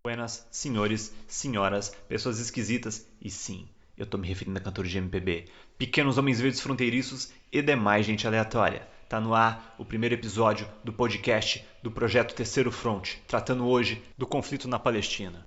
Buenas, senhores, senhoras, pessoas esquisitas e sim, eu tô me referindo a cantores de MPB, pequenos homens verdes fronteiriços e demais gente aleatória. Tá no ar o primeiro episódio do podcast do projeto Terceiro Front, tratando hoje do conflito na Palestina.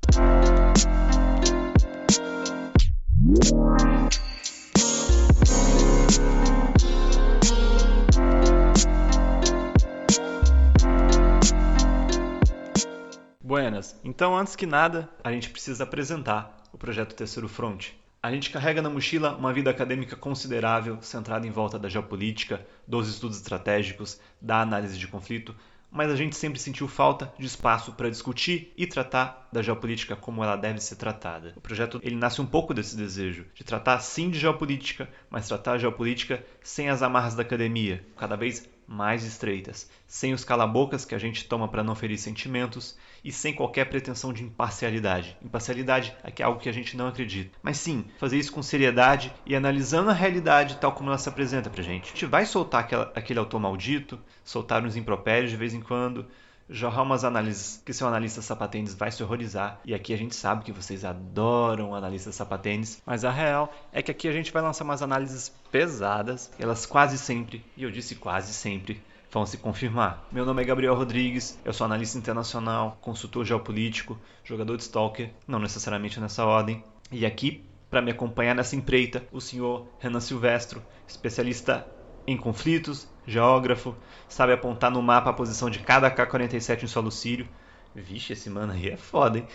Buenas, então antes que nada, a gente precisa apresentar o projeto Terceiro Front. A gente carrega na mochila uma vida acadêmica considerável, centrada em volta da geopolítica, dos estudos estratégicos, da análise de conflito, mas a gente sempre sentiu falta de espaço para discutir e tratar da geopolítica como ela deve ser tratada. O projeto ele nasce um pouco desse desejo de tratar sim de geopolítica, mas tratar a geopolítica sem as amarras da academia, cada vez mais estreitas, sem os calabocas que a gente toma para não ferir sentimentos e sem qualquer pretensão de imparcialidade. Imparcialidade é que é algo que a gente não acredita. Mas sim, fazer isso com seriedade e analisando a realidade tal como ela se apresenta pra gente. A gente vai soltar aquele autor maldito, soltar uns impropérios de vez em quando, jorrar umas análises que seu analista sapatênis vai se horrorizar. E aqui a gente sabe que vocês adoram analistas sapatênis, mas a real é que aqui a gente vai lançar umas análises pesadas, elas quase sempre, e eu disse quase sempre, vão se confirmar. Meu nome é Gabriel Rodrigues, eu sou analista internacional, consultor geopolítico, jogador de Stalker, não necessariamente nessa ordem, e aqui, para me acompanhar nessa empreita, o senhor Renan Silvestro, especialista em conflitos, geógrafo, sabe apontar no mapa a posição de cada K-47 em solo sírio. Vixe, esse mano aí é foda, hein?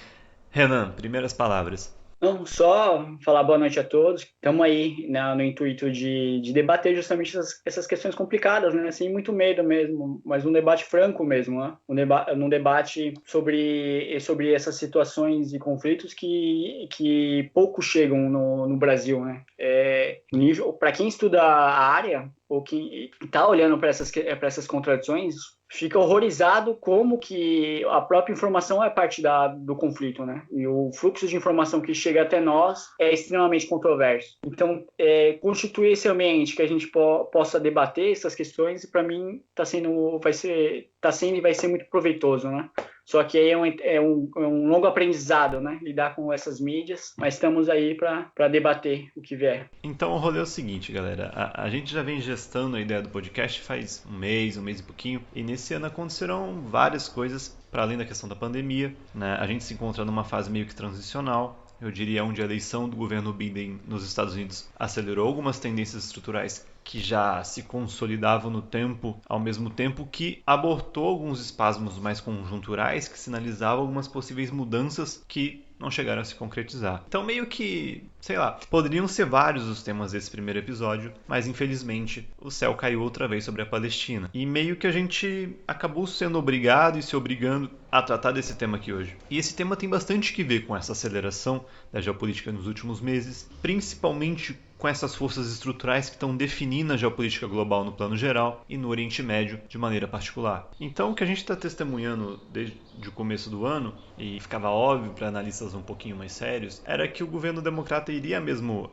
Renan, primeiras palavras. Não, só falar boa noite a todos. Estamos aí, né, no intuito de debater justamente essas questões complicadas, né? Sem muito medo mesmo, mas um debate franco mesmo, né? Um debate sobre essas situações e conflitos que pouco chegam no Brasil, né? Para quem estuda a área, ou quem está olhando para essas contradições, fica horrorizado como que a própria informação é parte do conflito, né? E o fluxo de informação que chega até nós é extremamente controverso. Então, constituir esse ambiente que a gente possa debater essas questões, para mim, está sendo e vai ser muito proveitoso, né? Só que aí é um longo aprendizado, né? Lidar com essas mídias, mas estamos aí para debater o que vier. Então o rolê é o seguinte, galera. A gente já vem gestando a ideia do podcast faz um mês e pouquinho. E nesse ano aconteceram várias coisas para além da questão da pandemia, né? A gente se encontra numa fase meio que transicional. Eu diria onde a eleição do governo Biden nos Estados Unidos acelerou algumas tendências estruturais que já se consolidavam no tempo, ao mesmo tempo que abortou alguns espasmos mais conjunturais que sinalizavam algumas possíveis mudanças que não chegaram a se concretizar. Então meio que, sei lá, poderiam ser vários os temas desse primeiro episódio, mas infelizmente o céu caiu outra vez sobre a Palestina. E meio que a gente acabou sendo obrigado e se obrigando a tratar desse tema aqui hoje. E esse tema tem bastante que ver com essa aceleração da geopolítica nos últimos meses, principalmente com essas forças estruturais que estão definindo a geopolítica global no plano geral e no Oriente Médio de maneira particular. Então, o que a gente está testemunhando desde o começo do ano, e ficava óbvio para analistas um pouquinho mais sérios, era que o governo democrata iria mesmo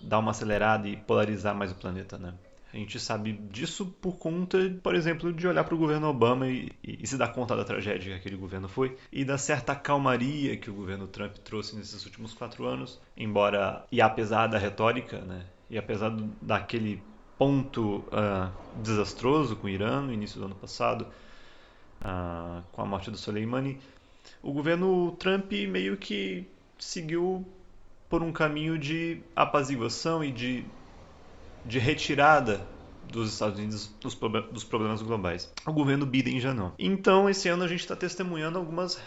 dar uma acelerada e polarizar mais o planeta, né? A gente sabe disso por conta, por exemplo, de olhar para o governo Obama e se dar conta da tragédia que aquele governo foi e da certa calmaria que o governo Trump trouxe nesses últimos 4 anos, embora e apesar da retórica, né, e apesar daquele ponto desastroso com o Irã no início do ano passado, com a morte do Soleimani, o governo Trump meio que seguiu por um caminho de apaziguação e de retirada dos Estados Unidos dos problemas globais. O governo Biden já não. Então, esse ano a gente está testemunhando algumas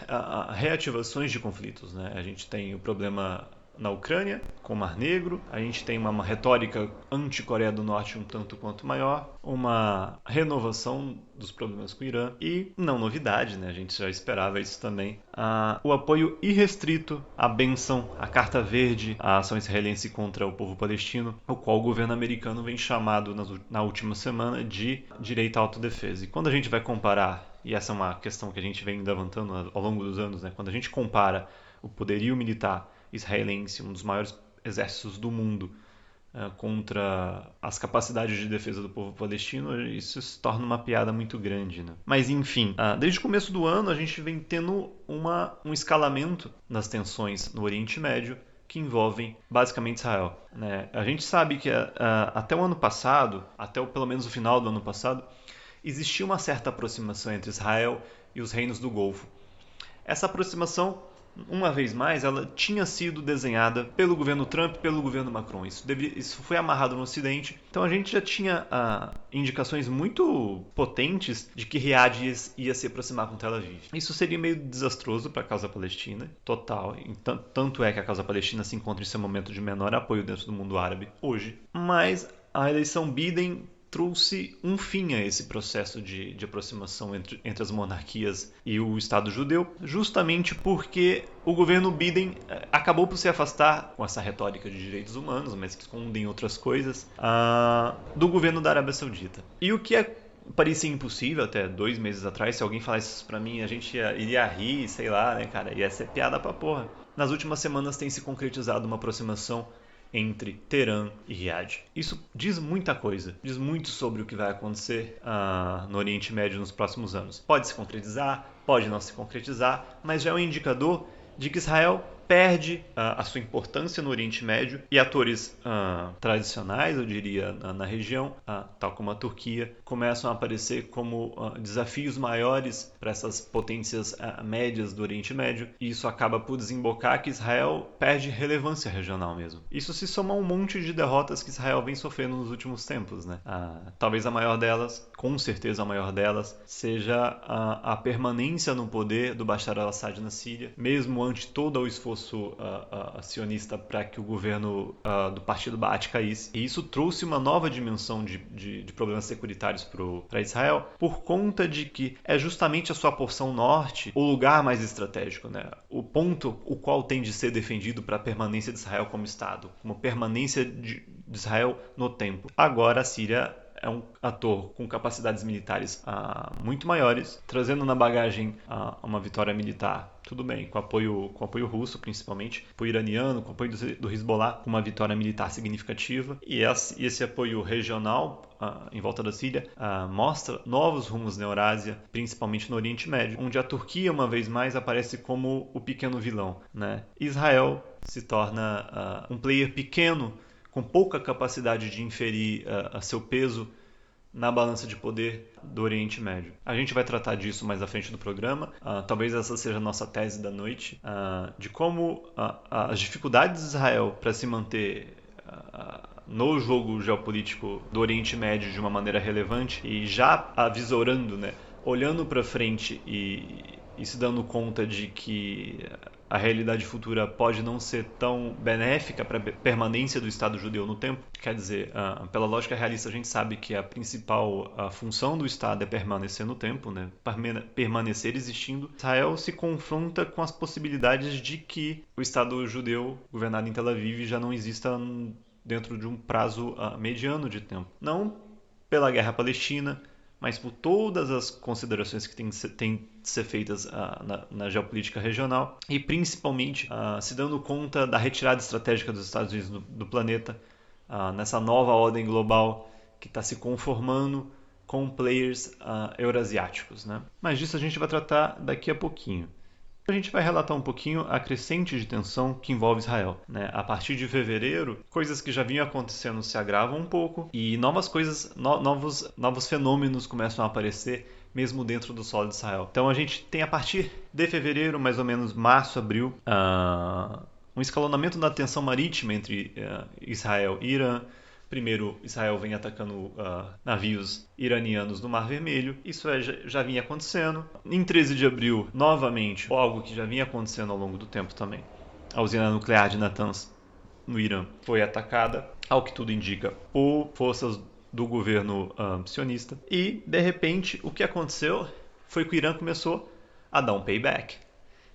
reativações de conflitos, né? A gente tem o problema na Ucrânia, com o Mar Negro, a gente tem uma retórica anti-Coreia do Norte um tanto quanto maior, uma renovação dos problemas com o Irã e, não novidade, né? A gente já esperava isso também, o apoio irrestrito, a bênção, a carta verde, a ação israelense contra o povo palestino, o qual o governo americano vem chamado na última semana de direito à autodefesa. E quando a gente vai comparar, e essa é uma questão que a gente vem levantando ao longo dos anos, né? Quando a gente compara o poderio militar israelense, um dos maiores exércitos do mundo, contra as capacidades de defesa do povo palestino, isso se torna uma piada muito grande, né? Mas enfim, desde o começo do ano a gente vem tendo um escalamento das tensões no Oriente Médio que envolvem basicamente Israel, né? A gente sabe que até o ano passado, pelo menos o final do ano passado, existia uma certa aproximação entre Israel e os reinos do Golfo. Essa aproximação, uma vez mais, ela tinha sido desenhada pelo governo Trump e pelo governo Macron. Isso foi amarrado no Ocidente. Então a gente já tinha indicações muito potentes de que Riad ia se aproximar com Tel Aviv. Isso seria meio desastroso para a causa palestina, total. Tanto é que a causa palestina se encontra em seu momento de menor apoio dentro do mundo árabe hoje. Mas a eleição Biden trouxe um fim a esse processo de aproximação entre as monarquias e o Estado judeu, justamente porque o governo Biden acabou por se afastar, com essa retórica de direitos humanos, mas que escondem outras coisas, do governo da Arábia Saudita. E o que parecia impossível até 2 meses atrás, se alguém falasse isso pra mim, a gente iria rir, sei lá, né, cara, ia ser piada pra porra. Nas últimas semanas tem se concretizado uma aproximação entre Teherã e Riad. Isso diz muita coisa, diz muito sobre o que vai acontecer no Oriente Médio nos próximos anos. Pode se concretizar, pode não se concretizar, mas já é um indicador de que Israel perde a sua importância no Oriente Médio e atores tradicionais, eu diria, na região, tal como a Turquia, começam a aparecer como desafios maiores para essas potências médias do Oriente Médio, e isso acaba por desembocar que Israel perde relevância regional mesmo. Isso se soma a um monte de derrotas que Israel vem sofrendo nos últimos tempos, né? Talvez a maior delas, com certeza a maior delas, seja a permanência no poder do Bashar al-Assad na Síria, mesmo ante todo o esforço sionista para que o governo do partido Baath caísse. E isso trouxe uma nova dimensão de problemas securitários para Israel, por conta de que é justamente a sua porção norte o lugar mais estratégico, né? O ponto o qual tem de ser defendido para a permanência de Israel como Estado, como permanência de Israel no tempo. Agora a Síria é um ator com capacidades militares muito maiores, trazendo na bagagem uma vitória militar, tudo bem, com apoio russo principalmente, apoio iraniano, com apoio do Hezbollah, com uma vitória militar significativa, e esse apoio regional em volta da Síria mostra novos rumos na Eurásia, principalmente no Oriente Médio, onde a Turquia, uma vez mais, aparece como o pequeno vilão, né? Israel se torna um player pequeno, com pouca capacidade de inferir seu peso na balança de poder do Oriente Médio. A gente vai tratar disso mais à frente do programa. Talvez essa seja a nossa tese da noite, de como as dificuldades de Israel para se manter no jogo geopolítico do Oriente Médio de uma maneira relevante, e já avisorando, né, olhando para frente e se dando conta de que a realidade futura pode não ser tão benéfica para a permanência do Estado judeu no tempo. Quer dizer, pela lógica realista, a gente sabe que a principal função do Estado é permanecer no tempo, né? Permanecer existindo. Israel se confronta com as possibilidades de que o Estado judeu governado em Tel Aviv já não exista dentro de um prazo mediano de tempo. Não pela guerra palestina, mas por todas as considerações que têm de ser feitas na geopolítica regional, e principalmente se dando conta da retirada estratégica dos Estados Unidos do planeta, nessa nova ordem global que está se conformando com players eurasiáticos, né? Mas disso a gente vai tratar daqui a pouquinho. A gente vai relatar um pouquinho a crescente de tensão que envolve Israel, né? A partir de fevereiro, coisas que já vinham acontecendo se agravam um pouco, e novas coisas, novos fenômenos começam a aparecer mesmo dentro do solo de Israel. Então a gente tem a partir de fevereiro, mais ou menos março, abril, um escalonamento da tensão marítima entre Israel e Irã. Primeiro, Israel vem atacando navios iranianos no Mar Vermelho. Isso já vinha acontecendo. Em 13 de abril, novamente, algo que já vinha acontecendo ao longo do tempo também. A usina nuclear de Natanz, no Irã, foi atacada, ao que tudo indica, por forças do governo sionista. E, de repente, o que aconteceu foi que o Irã começou a dar um payback.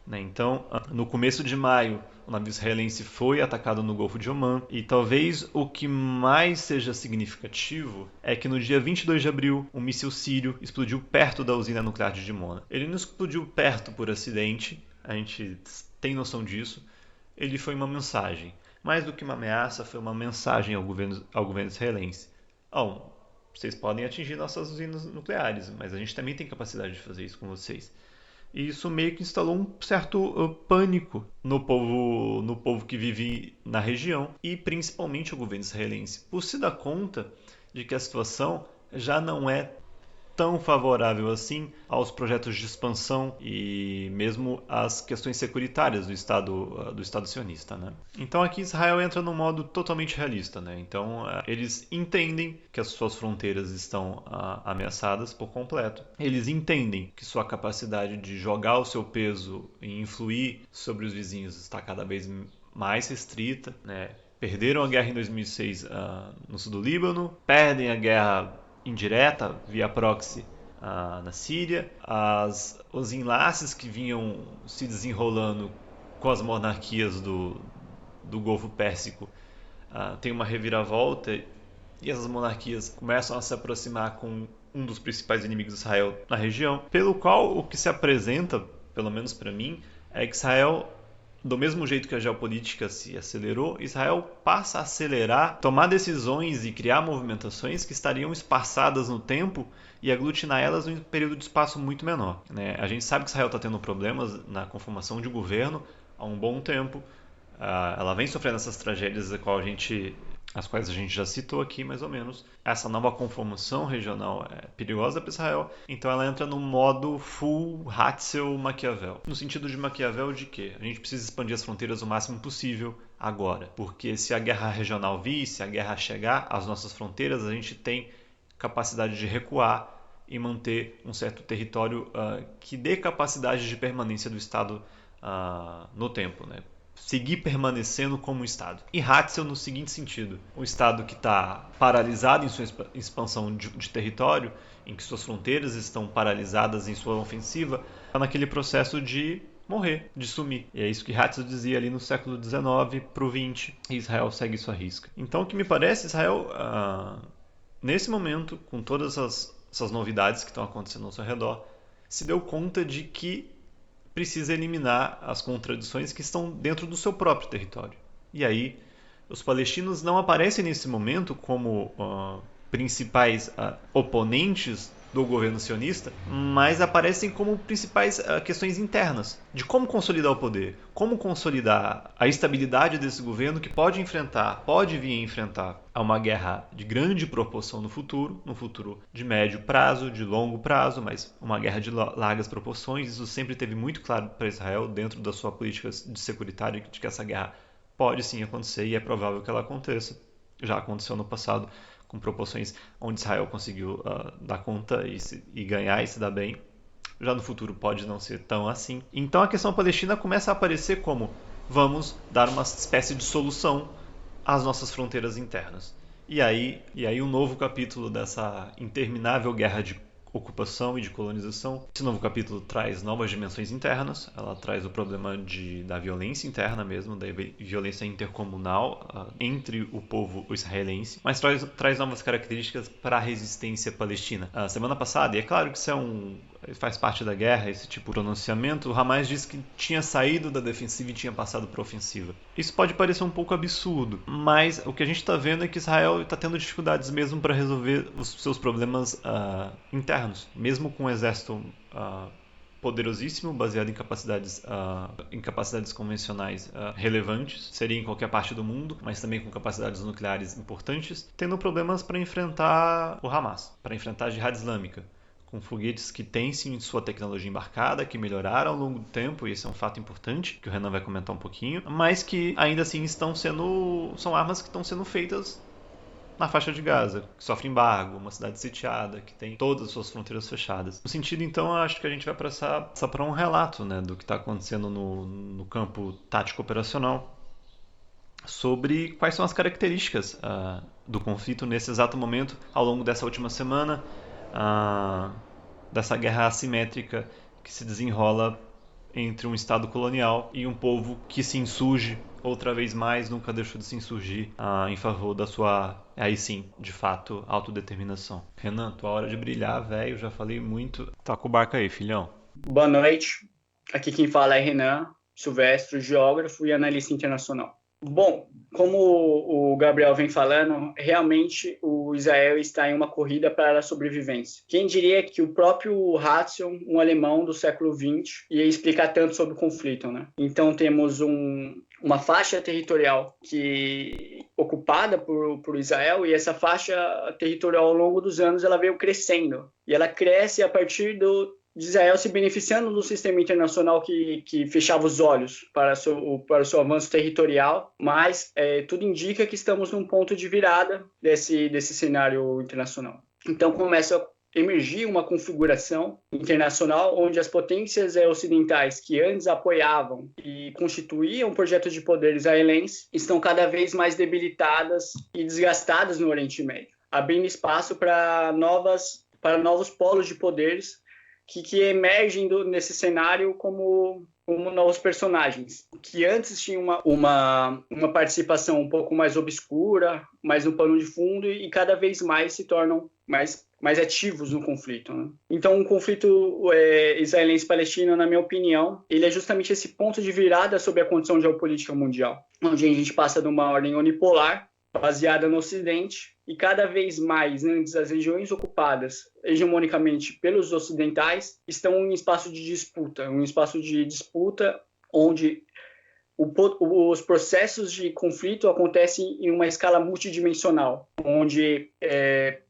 Então, no começo de maio, o navio israelense foi atacado no Golfo de Omã, e talvez o que mais seja significativo é que no dia 22 de abril, um míssil sírio explodiu perto da usina nuclear de Dimona. Ele não explodiu perto por acidente, a gente tem noção disso, ele foi uma mensagem. Mais do que uma ameaça, foi uma mensagem ao governo israelense. Vocês podem atingir nossas usinas nucleares, mas a gente também tem capacidade de fazer isso com vocês. E isso meio que instalou um certo pânico no povo que vive na região e principalmente o governo israelense, por se dar conta de que a situação já não é tão favorável assim aos projetos de expansão e mesmo às questões securitárias do Estado sionista, né? Então aqui Israel entra num modo totalmente realista, né? Então eles entendem que as suas fronteiras estão ameaçadas por completo. Eles entendem que sua capacidade de jogar o seu peso e influir sobre os vizinhos está cada vez mais restrita, né? Perderam a guerra em 2006 no sul do Líbano, perdem a guerra indireta, via proxy, na Síria. Os enlaces que vinham se desenrolando com as monarquias do Golfo Pérsico tem uma reviravolta e essas monarquias começam a se aproximar com um dos principais inimigos de Israel na região, pelo qual o que se apresenta, pelo menos para mim, é que Israel, do mesmo jeito que a geopolítica se acelerou, Israel passa a acelerar, tomar decisões e criar movimentações que estariam espaçadas no tempo e aglutinar elas em um período de espaço muito menor, né? A gente sabe que Israel está tendo problemas na conformação de governo há um bom tempo. Ela vem sofrendo essas tragédias as quais a gente já citou aqui, mais ou menos. Essa nova conformação regional é perigosa para Israel, então ela entra no modo full Hatzel Maquiavel. No sentido de Maquiavel de que a gente precisa expandir as fronteiras o máximo possível agora, porque se a guerra regional vir, se a guerra chegar às nossas fronteiras, a gente tem capacidade de recuar e manter um certo território que dê capacidade de permanência do Estado no tempo, né? Seguir permanecendo como Estado. E Hatzel no seguinte sentido: um Estado que está paralisado em sua expansão de território, em que suas fronteiras estão paralisadas em sua ofensiva, está naquele processo de morrer, de sumir. E é isso que Hatzel dizia ali no século XIX para o XX, e Israel segue isso à risca. Então, o que me parece, Israel, nesse momento, com todas essas novidades que estão acontecendo ao seu redor, se deu conta de que precisa eliminar as contradições que estão dentro do seu próprio território. E aí, os palestinos não aparecem nesse momento como principais oponentes do governo sionista, mas aparecem como principais questões internas de como consolidar o poder, como consolidar a estabilidade desse governo que pode vir a enfrentar uma guerra de grande proporção no futuro de médio prazo, de longo prazo, mas uma guerra de largas proporções. Isso sempre teve muito claro para Israel dentro da sua política de securitária, de que essa guerra pode sim acontecer e é provável que ela aconteça. Já aconteceu no passado com proporções onde Israel conseguiu dar conta e ganhar e se dar bem. Já no futuro pode não ser tão assim. Então a questão palestina começa a aparecer como: vamos dar uma espécie de solução às nossas fronteiras internas. E aí um novo capítulo dessa interminável guerra de ocupação e de colonização. Esse novo capítulo traz novas dimensões internas, ela traz o problema da violência interna mesmo, da violência intercomunal entre o povo israelense, mas traz novas características para a resistência palestina. Semana passada, e é claro que isso faz parte da guerra, esse tipo de pronunciamento, o Hamas disse que tinha saído da defensiva e tinha passado para a ofensiva. Isso pode parecer um pouco absurdo, mas o que a gente está vendo é que Israel está tendo dificuldades mesmo para resolver os seus problemas internos, mesmo com um exército poderosíssimo, baseado em capacidades convencionais relevantes, seria em qualquer parte do mundo, mas também com capacidades nucleares importantes, tendo problemas para enfrentar o Hamas, para enfrentar a Jihad Islâmica, com foguetes que têm sim sua tecnologia embarcada, que melhoraram ao longo do tempo, e esse é um fato importante, que o Renan vai comentar um pouquinho, mas que ainda assim são armas que estão sendo feitas na faixa de Gaza, que sofre embargo, uma cidade sitiada, que tem todas as suas fronteiras fechadas. No sentido, então, eu acho que a gente vai passar para um relato, né, do que está acontecendo no campo tático operacional, sobre quais são as características do conflito nesse exato momento, ao longo dessa última semana, dessa guerra assimétrica que se desenrola entre um Estado colonial e um povo que se insurge outra vez mais, nunca deixou de se insurgir em favor da sua, aí sim, de fato, autodeterminação. Renan, tua hora de brilhar, velho, já falei muito. Tá com o barco aí, filhão. Boa noite. Aqui quem fala é Renan Silvestre, geógrafo e analista internacional. Bom, como o Gabriel vem falando, realmente o Israel está em uma corrida para a sobrevivência. Quem diria que o próprio Ratzinger, um alemão do século XX, ia explicar tanto sobre o conflito, né? Então temos uma faixa territorial ocupada por Israel, e essa faixa territorial ao longo dos anos ela veio crescendo. E ela cresce a partir de Israel se beneficiando do sistema internacional que fechava os olhos para o seu avanço territorial, mas tudo indica que estamos num ponto de virada desse cenário internacional. Então começa a emergir uma configuração internacional onde as potências ocidentais que antes apoiavam e constituíam projetos de poder israelense estão cada vez mais debilitadas e desgastadas no Oriente Médio, abrindo espaço para novos polos de poderes que emergem nesse cenário como novos personagens, que antes tinham uma participação um pouco mais obscura, mais no pano de fundo, e cada vez mais se tornam mais ativos no conflito, né? Então, o conflito israelense-palestino, na minha opinião, ele é justamente esse ponto de virada sobre a condição geopolítica mundial, onde a gente passa de uma ordem unipolar, baseada no Ocidente, e cada vez mais, né, as regiões ocupadas hegemonicamente pelos ocidentais estão em espaço de disputa, onde os processos de conflito acontecem em uma escala multidimensional, onde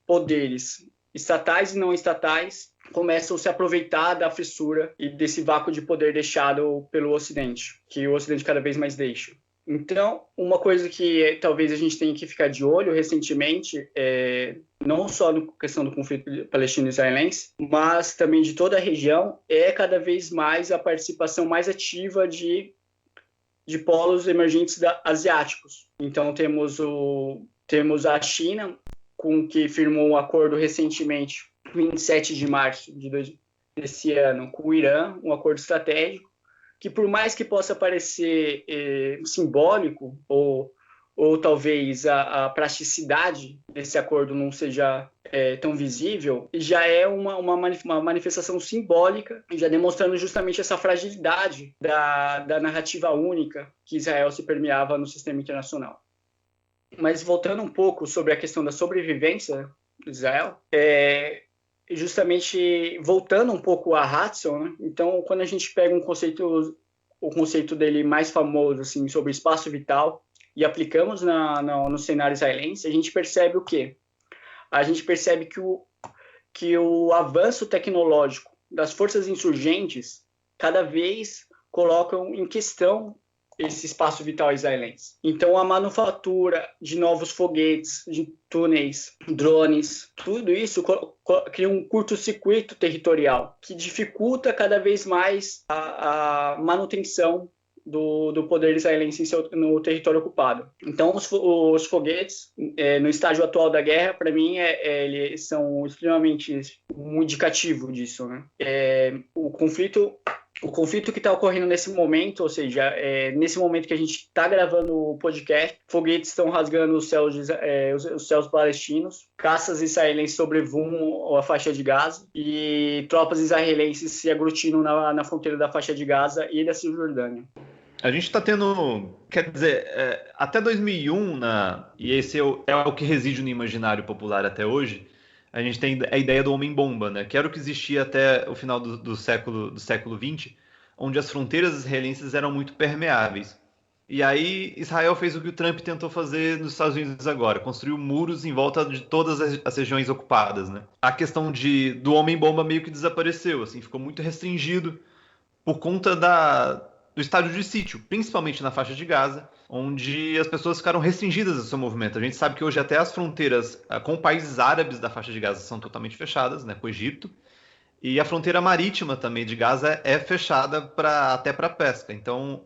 poderes estatais e não estatais começam a se aproveitar da fissura e desse vácuo de poder deixado pelo Ocidente, que o Ocidente cada vez mais deixa. Então, uma coisa que talvez a gente tenha que ficar de olho recentemente, não só na questão do conflito palestino-israelense, mas também de toda a região, é cada vez mais a participação mais ativa de polos emergentes asiáticos. Então, temos a China, que firmou um acordo recentemente, 27 de março desse ano, com o Irã, um acordo estratégico, que por mais que possa parecer simbólico, ou talvez a praticidade desse acordo não seja tão visível, já é uma manifestação simbólica, já demonstrando justamente essa fragilidade da narrativa única que Israel se permeava no sistema internacional. Mas voltando um pouco sobre a questão da sobrevivência de Israel, justamente voltando um pouco a Ratzinger, né? Então, quando a gente pega o conceito dele mais famoso, assim, sobre espaço vital, e aplicamos no cenário israelense, a gente percebe o quê? A gente percebe que o avanço tecnológico das forças insurgentes cada vez colocam em questão esse espaço vital israelense. Então, a manufatura de novos foguetes, de túneis, drones, tudo isso cria um curto-circuito territorial que dificulta cada vez mais a manutenção do poder israelense no território ocupado. Então, os foguetes, no estágio atual da guerra, para mim, eles são extremamente um indicativo disso, né? O conflito que está ocorrendo nesse momento, ou seja, nesse momento que a gente está gravando o podcast, foguetes estão rasgando os céus palestinos, caças israelenses sobrevoam a faixa de Gaza e tropas israelenses se aglutinam na fronteira da faixa de Gaza e da Cisjordânia. A gente está tendo, quer dizer, até 2001, e esse é o que reside no imaginário popular até hoje, a gente tem a ideia do homem-bomba, né? Que era o que existia até o final do século XX, onde as fronteiras israelenses eram muito permeáveis. E aí Israel fez o que o Trump tentou fazer nos Estados Unidos agora, construiu muros em volta de todas as regiões ocupadas, né? A questão do homem-bomba meio que desapareceu, assim, ficou muito restringido por conta do estádio de sítio, principalmente na faixa de Gaza, onde as pessoas ficaram restringidas ao seu movimento. A gente sabe que hoje até as fronteiras com países árabes da faixa de Gaza são totalmente fechadas, né, com o Egito, e a fronteira marítima também de Gaza é fechada até para pesca. Então,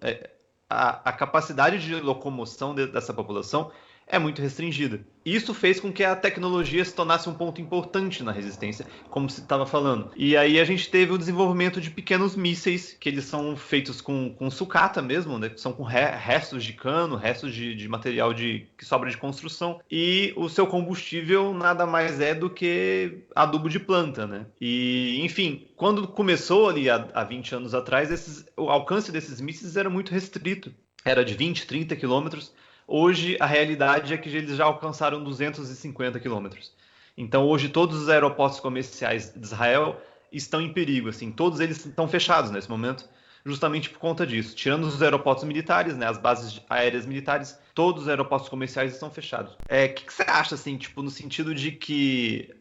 a capacidade de locomoção dessa população é muito restringida. Isso fez com que a tecnologia se tornasse um ponto importante na resistência, como se estava falando. E aí a gente teve o desenvolvimento de pequenos mísseis, que eles são feitos com sucata mesmo, né? São com restos de cano, restos de material que sobra de construção. E o seu combustível nada mais é do que adubo de planta, né? E, enfim, quando começou ali há 20 anos atrás, o alcance desses mísseis era muito restrito. era de 20, 30 quilômetros. Hoje, a realidade é que eles já alcançaram 250 quilômetros. Então, hoje, todos os aeroportos comerciais de Israel estão em perigo. Assim, todos eles estão fechados nesse momento, justamente por conta disso. Tirando os aeroportos militares, né, as bases aéreas militares, todos os aeroportos comerciais estão fechados. O que você acha, assim, tipo, no sentido de que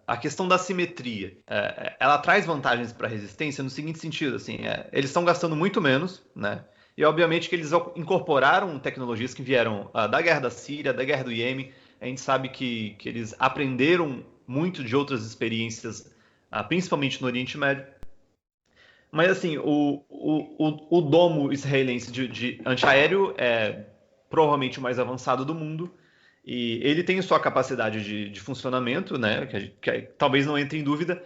a questão da simetria, ela traz vantagens para a resistência no seguinte sentido, assim, eles estão gastando muito menos, né? E obviamente que eles incorporaram tecnologias que vieram da guerra da Síria, da guerra do Iêmen. A gente sabe que eles aprenderam muito de outras experiências, principalmente no Oriente Médio. Mas assim, o domo israelense de antiaéreo é provavelmente o mais avançado do mundo. E ele tem sua capacidade de funcionamento, né? Que talvez não entre em dúvida.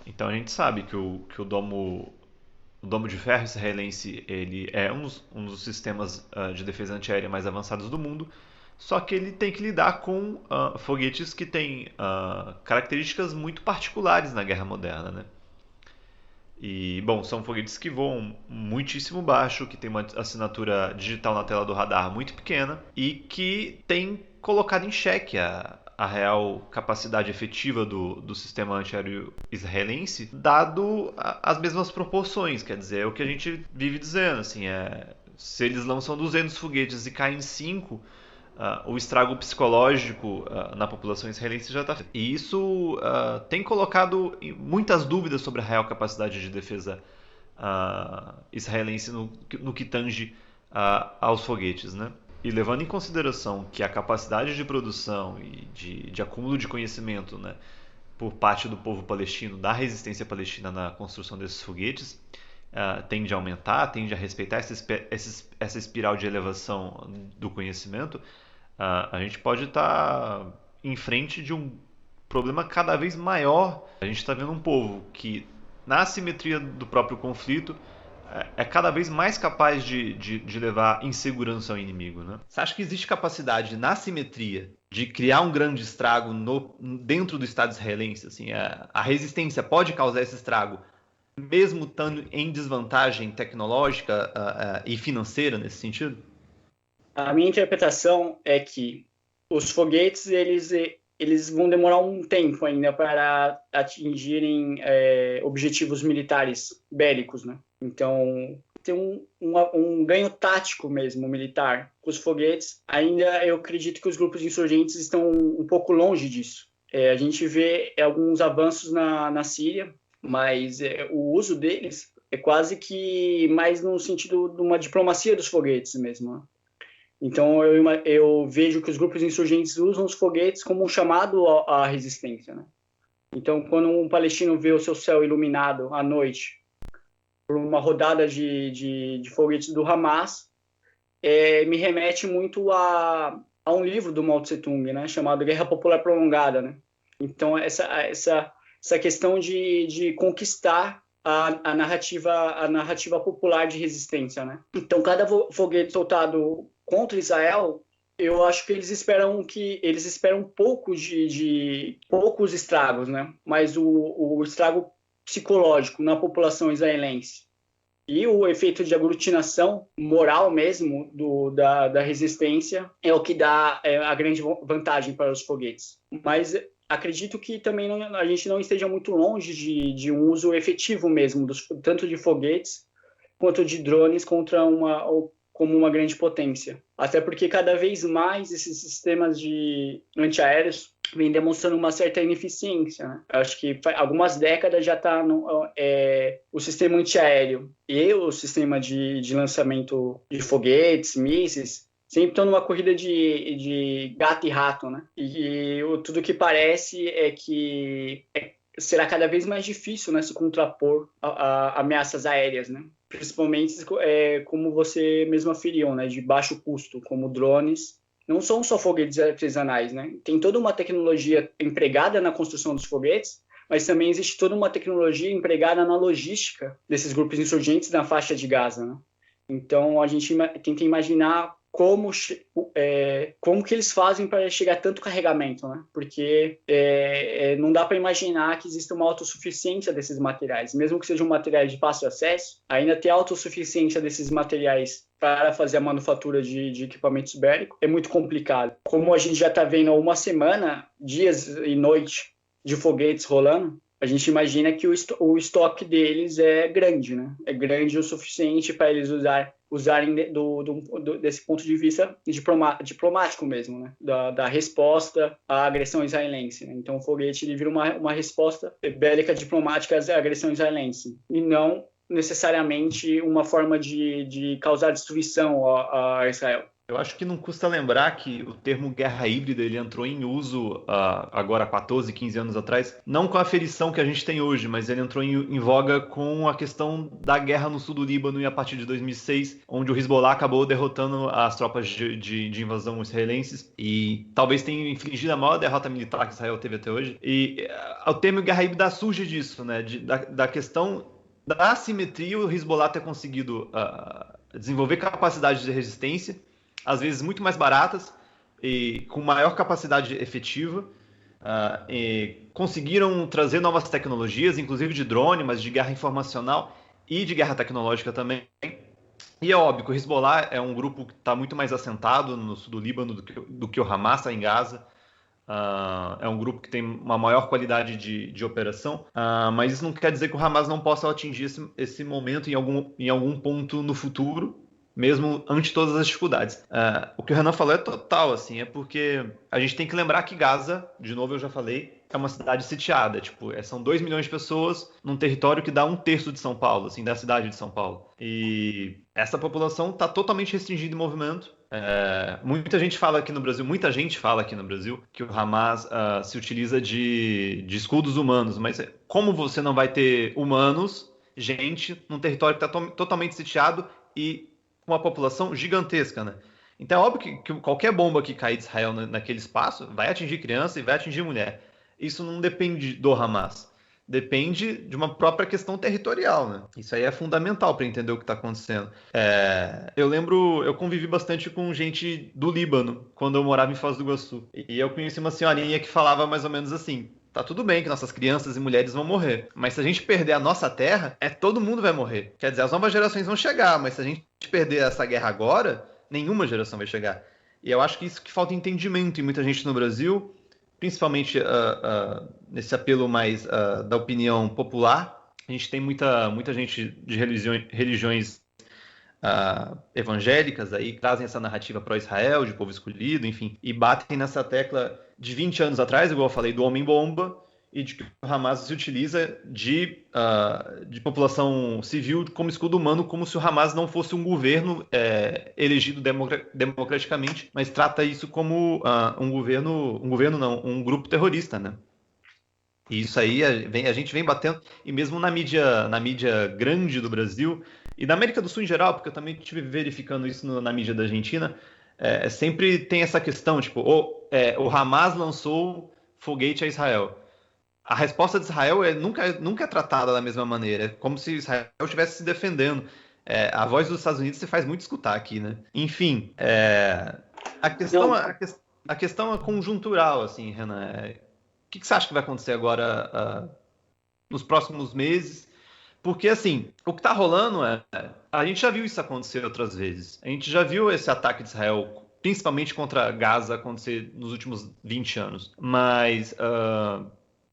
Então a gente sabe que o domo de ferro israelense ele é um dos sistemas de defesa antiaérea mais avançados do mundo, só que ele tem que lidar com foguetes que têm características muito particulares na guerra moderna, né? E, bom, são foguetes que voam muitíssimo baixo, que tem uma assinatura digital na tela do radar muito pequena e que tem colocado em xeque a real capacidade efetiva do sistema antiaéreo israelense, dado as mesmas proporções. Quer dizer, é o que a gente vive dizendo, assim, se eles lançam 200 foguetes e caem 5, o estrago psicológico na população israelense já está feito. E isso tem colocado muitas dúvidas sobre a real capacidade de defesa israelense no que tange aos foguetes, né? E levando em consideração que a capacidade de produção e de acúmulo de conhecimento, né, por parte do povo palestino, da resistência palestina na construção desses foguetes, tende a aumentar, tende a respeitar essa espiral de elevação do conhecimento, a gente pode estar em frente de um problema cada vez maior. A gente está vendo um povo que, na assimetria do próprio conflito, é cada vez mais capaz de levar insegurança ao inimigo, né? Você acha que existe capacidade na simetria de criar um grande estrago dentro do Estado israelense? Assim, a resistência pode causar esse estrago, mesmo estando em desvantagem tecnológica e financeira nesse sentido? A minha interpretação é que os foguetes eles vão demorar um tempo ainda para atingirem objetivos militares bélicos, né? Então tem um ganho tático mesmo militar com os foguetes. Ainda eu acredito que os grupos insurgentes estão um pouco longe disso. A gente vê alguns avanços na Síria, mas o uso deles é quase que mais no sentido de uma diplomacia dos foguetes mesmo, né? Então, eu vejo que os grupos insurgentes usam os foguetes como um chamado à resistência, né? Então, quando um palestino vê o seu céu iluminado à noite por uma rodada de foguetes do Hamas, me remete muito a um livro do Mao Tse-tung, né, chamado Guerra Popular Prolongada, né? Então, essa questão de conquistar a narrativa popular de resistência, né? Então, cada foguete soltado contra Israel, eu acho que eles esperam poucos estragos, né? Mas o estrago psicológico na população israelense e o efeito de aglutinação moral mesmo da resistência é o que dá a grande vantagem para os foguetes. Mas acredito que também a gente não esteja muito longe de um uso efetivo mesmo, tanto de foguetes quanto de drones como uma grande potência. Até porque cada vez mais esses sistemas antiaéreos vêm demonstrando uma certa ineficiência, né? Acho que algumas décadas já está o sistema antiaéreo e o sistema de lançamento de foguetes, mísseis, sempre estão numa corrida de gato e rato, né? E tudo que parece é que será cada vez mais difícil, né, se contrapor a ameaças aéreas, né? Principalmente como você mesmo aferiu, né, de baixo custo, como drones. Não são só foguetes artesanais, né? Tem toda uma tecnologia empregada na construção dos foguetes, mas também existe toda uma tecnologia empregada na logística desses grupos insurgentes na faixa de Gaza, né? Então a gente tenta imaginar como que eles fazem para chegar a tanto carregamento, né? Porque não dá para imaginar que exista uma autossuficiência desses materiais, mesmo que sejam materiais de fácil acesso, ainda ter autossuficiência desses materiais para fazer a manufatura de equipamentos bélicos é muito complicado. Como a gente já está vendo há uma semana, dias e noites de foguetes rolando, a gente imagina que o estoque deles é grande, né? É grande o suficiente para eles usarem desse ponto de vista diplomático mesmo, né? Da resposta à agressão israelense, né? Então o foguete ele vira uma resposta bélica diplomática à agressão israelense e não necessariamente uma forma de causar destruição a Israel. Eu acho que não custa lembrar que o termo guerra híbrida ele entrou em uso agora 14, 15 anos atrás, não com a aferição que a gente tem hoje, mas ele entrou em voga com a questão da guerra no sul do Líbano e a partir de 2006, onde o Hezbollah acabou derrotando as tropas de invasão israelenses e talvez tenha infligido a maior derrota militar que Israel teve até hoje. E o termo guerra híbrida surge disso, né? Da questão da assimetria, o Hezbollah ter conseguido desenvolver capacidade de resistência, às vezes muito mais baratas e com maior capacidade efetiva. E conseguiram trazer novas tecnologias, inclusive de drone, mas de guerra informacional e de guerra tecnológica também. E é óbvio que o Hezbollah é um grupo que está muito mais assentado no sul do Líbano do que o Hamas em Gaza. É um grupo que tem uma maior qualidade de operação, mas isso não quer dizer que o Hamas não possa atingir esse momento em algum ponto no futuro, mesmo ante todas as dificuldades. O que o Renan falou é total, assim, é porque a gente tem que lembrar que Gaza, de novo eu já falei, é uma cidade sitiada, tipo, são 2 milhões de pessoas num território que dá 1/3 de São Paulo, assim, da cidade de São Paulo. E essa população está totalmente restringida em movimento. Muita gente fala aqui no Brasil que o Hamas se utiliza de escudos humanos, mas como você não vai ter humanos, gente, num território que está totalmente sitiado e com uma população gigantesca, né? Então é óbvio que qualquer bomba que cair de Israel naquele espaço vai atingir criança e vai atingir mulher. Isso não depende do Hamas. Depende de uma própria questão territorial, né? Isso aí é fundamental para entender o que está acontecendo. Eu convivi bastante com gente do Líbano quando eu morava em Foz do Iguaçu. E eu conheci uma senhorinha que falava mais ou menos assim: tá tudo bem que nossas crianças e mulheres vão morrer, mas se a gente perder a nossa terra, todo mundo vai morrer. Quer dizer, as novas gerações vão chegar, mas se a gente perder essa guerra agora, nenhuma geração vai chegar. E eu acho que isso que falta entendimento em muita gente no Brasil, principalmente nesse apelo mais da opinião popular. A gente tem muita gente de religiões evangélicas aí que trazem essa narrativa pró-Israel, de povo escolhido, enfim, e batem nessa tecla de 20 anos atrás, igual eu falei, do homem-bomba, e de que o Hamas se utiliza de população civil como escudo humano, como se o Hamas não fosse um governo elegido democraticamente, mas trata isso como um grupo terrorista, né? E isso aí a gente vem batendo, e mesmo na mídia grande do Brasil, e na América do Sul em geral, porque eu também estive verificando isso na mídia da Argentina, sempre tem essa questão, tipo, o Hamas lançou foguete a Israel. A resposta de Israel nunca é tratada da mesma maneira. É como se Israel estivesse se defendendo. A voz dos Estados Unidos se faz muito escutar aqui, né? Enfim, a questão é conjuntural, assim, Renan. O que você acha que vai acontecer agora nos próximos meses? Porque, assim, o que está rolando a gente já viu isso acontecer outras vezes. A gente já viu esse ataque de Israel, principalmente contra Gaza, acontecer nos últimos 20 anos. Mas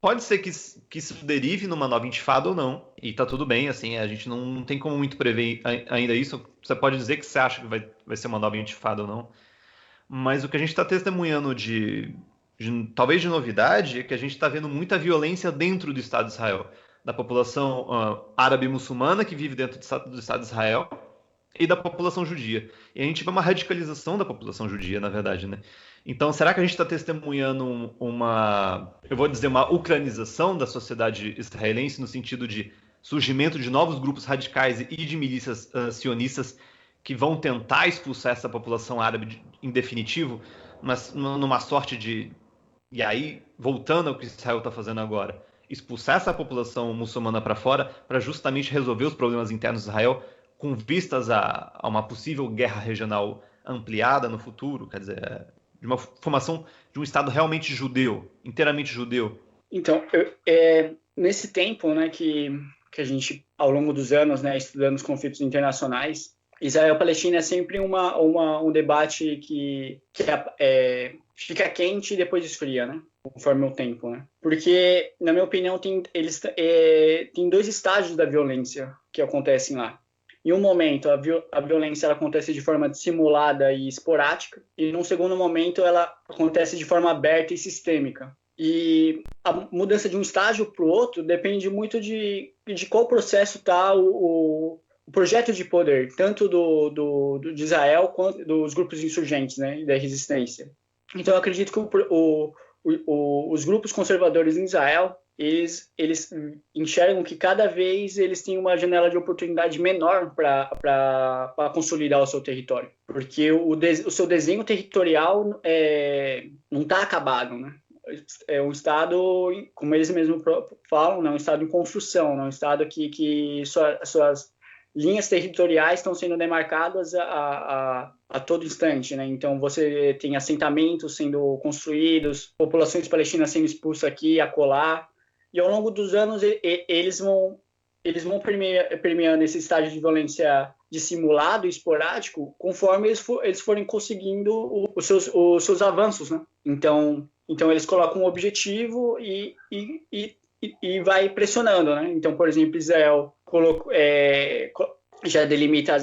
pode ser que isso derive numa nova intifada ou não. E tá tudo bem, assim, a gente não tem como muito prever ainda isso. Você pode dizer que você acha que vai ser uma nova intifada ou não. Mas o que a gente está testemunhando talvez de novidade é que a gente está vendo muita violência dentro do Estado de Israel. Da população árabe muçulmana que vive dentro do Estado de Israel e da população judia. E a gente vê uma radicalização da população judia, na verdade, né? Então, será que a gente está testemunhando uma ucranização da sociedade israelense no sentido de surgimento de novos grupos radicais e de milícias sionistas que vão tentar expulsar essa população árabe em definitivo, mas numa sorte de... E aí, voltando ao que Israel está fazendo agora, expulsar essa população muçulmana para fora para justamente resolver os problemas internos de Israel com vistas a uma possível guerra regional ampliada no futuro? Quer dizer, de uma formação de um Estado realmente judeu, inteiramente judeu? Então, nesse tempo, né, que a gente, ao longo dos anos, né, estudando os conflitos internacionais, Israel-Palestina é sempre um debate que fica quente e depois esfria, né, conforme o tempo, né? Porque, na minha opinião, tem dois estágios da violência que acontecem lá. Em um momento, a violência ela acontece de forma dissimulada e esporádica, e num segundo momento, ela acontece de forma aberta e sistêmica. E a mudança de um estágio para o outro depende muito de qual processo está o projeto de poder, tanto de Israel quanto dos grupos insurgentes, né, e da resistência. Então, eu acredito que os grupos conservadores em Israel, eles enxergam que cada vez eles têm uma janela de oportunidade menor para consolidar o seu território, porque o seu desenho territorial não está acabado, né? É um estado, como eles mesmos falam, é um estado em construção, é um estado que suas linhas territoriais estão sendo demarcadas a todo instante, né? Então você tem assentamentos sendo construídos, populações palestinas sendo expulsas aqui e acolá, e ao longo dos anos eles vão permeando esse estágio de violência dissimulado e esporádico conforme eles forem conseguindo os seus avanços, né? Então eles colocam um objetivo e vai pressionando, né? Então, por exemplo, Israel já delimita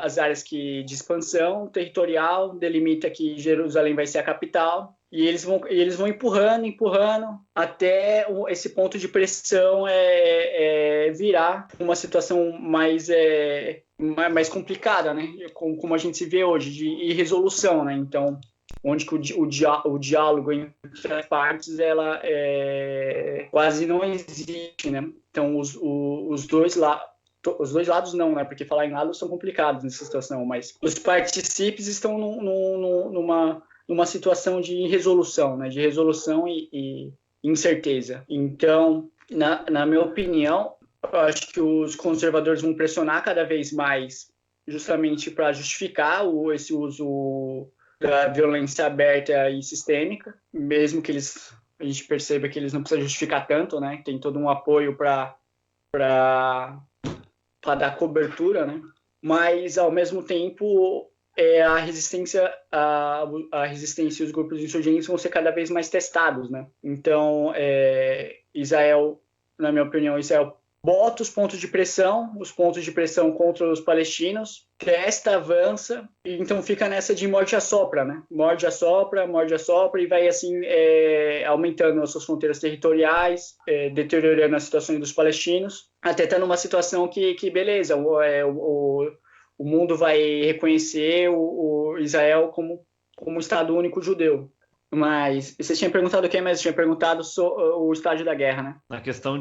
as áreas de expansão territorial, delimita que Jerusalém vai ser a capital, e eles vão empurrando até esse ponto de pressão virar uma situação mais complicada, né? Como a gente se vê hoje, de irresolução, né? Então, onde que o diálogo entre as partes ela quase não existe, né? Então os dois lados não, né? Porque falar em lados são complicados nessa situação, mas os partícipes estão numa situação de irresolução, né? De resolução e incerteza. Então, na minha opinião, eu acho que os conservadores vão pressionar cada vez mais justamente para justificar esse uso da violência aberta e sistêmica, mesmo que a gente perceba que eles não precisam justificar tanto, né? Tem todo um apoio para dar cobertura, né? Mas, ao mesmo tempo, a resistência e os grupos insurgentes vão ser cada vez mais testados, né? Então, Israel, na minha opinião, bota os pontos de pressão contra os palestinos, testa, avança, e então fica nessa de morde-a-sopra, né? Morde-a-sopra, e vai assim aumentando as suas fronteiras territoriais, deteriorando a situação dos palestinos, até estar numa situação que beleza, o mundo vai reconhecer o Israel como um Estado único judeu. Mas você tinha perguntado o que mesmo? Tinha perguntado o estágio da guerra, né? Na questão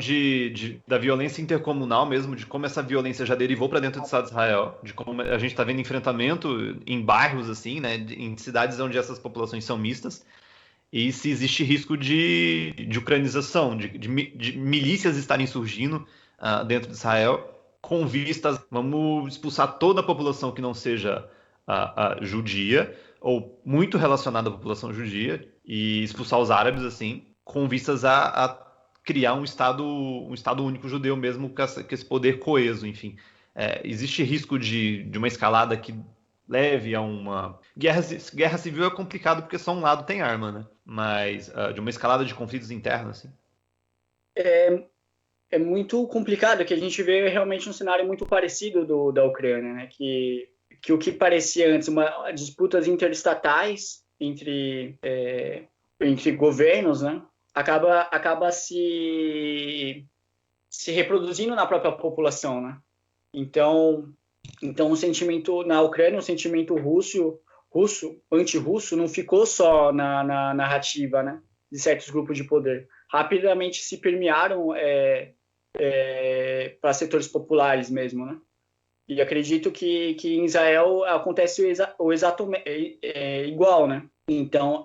da violência intercomunal mesmo, de como essa violência já derivou para dentro do Estado de Israel, de como a gente está vendo enfrentamento em bairros assim, né, em cidades onde essas populações são mistas, e se existe risco de ucranização, de milícias estarem surgindo dentro de Israel, com vistas, vamos expulsar toda a população que não seja judia, ou muito relacionada à população judia, e expulsar os árabes, assim, com vistas a criar um Estado único judeu mesmo, com esse poder coeso, enfim. Existe risco de uma escalada que leve a uma... Guerra civil é complicado porque só um lado tem arma, né? Mas de uma escalada de conflitos internos, assim. É muito complicado, que a gente vê realmente um cenário muito parecido da Ucrânia, né? Que o que parecia antes disputas interestatais entre governos, né, acaba se reproduzindo na própria população, né? Então o sentimento na Ucrânia, o sentimento anti-russo, não ficou só na narrativa, né, de certos grupos de poder. Rapidamente se permearam para setores populares mesmo, né? E acredito que em Israel acontece o exato igual, né? Então,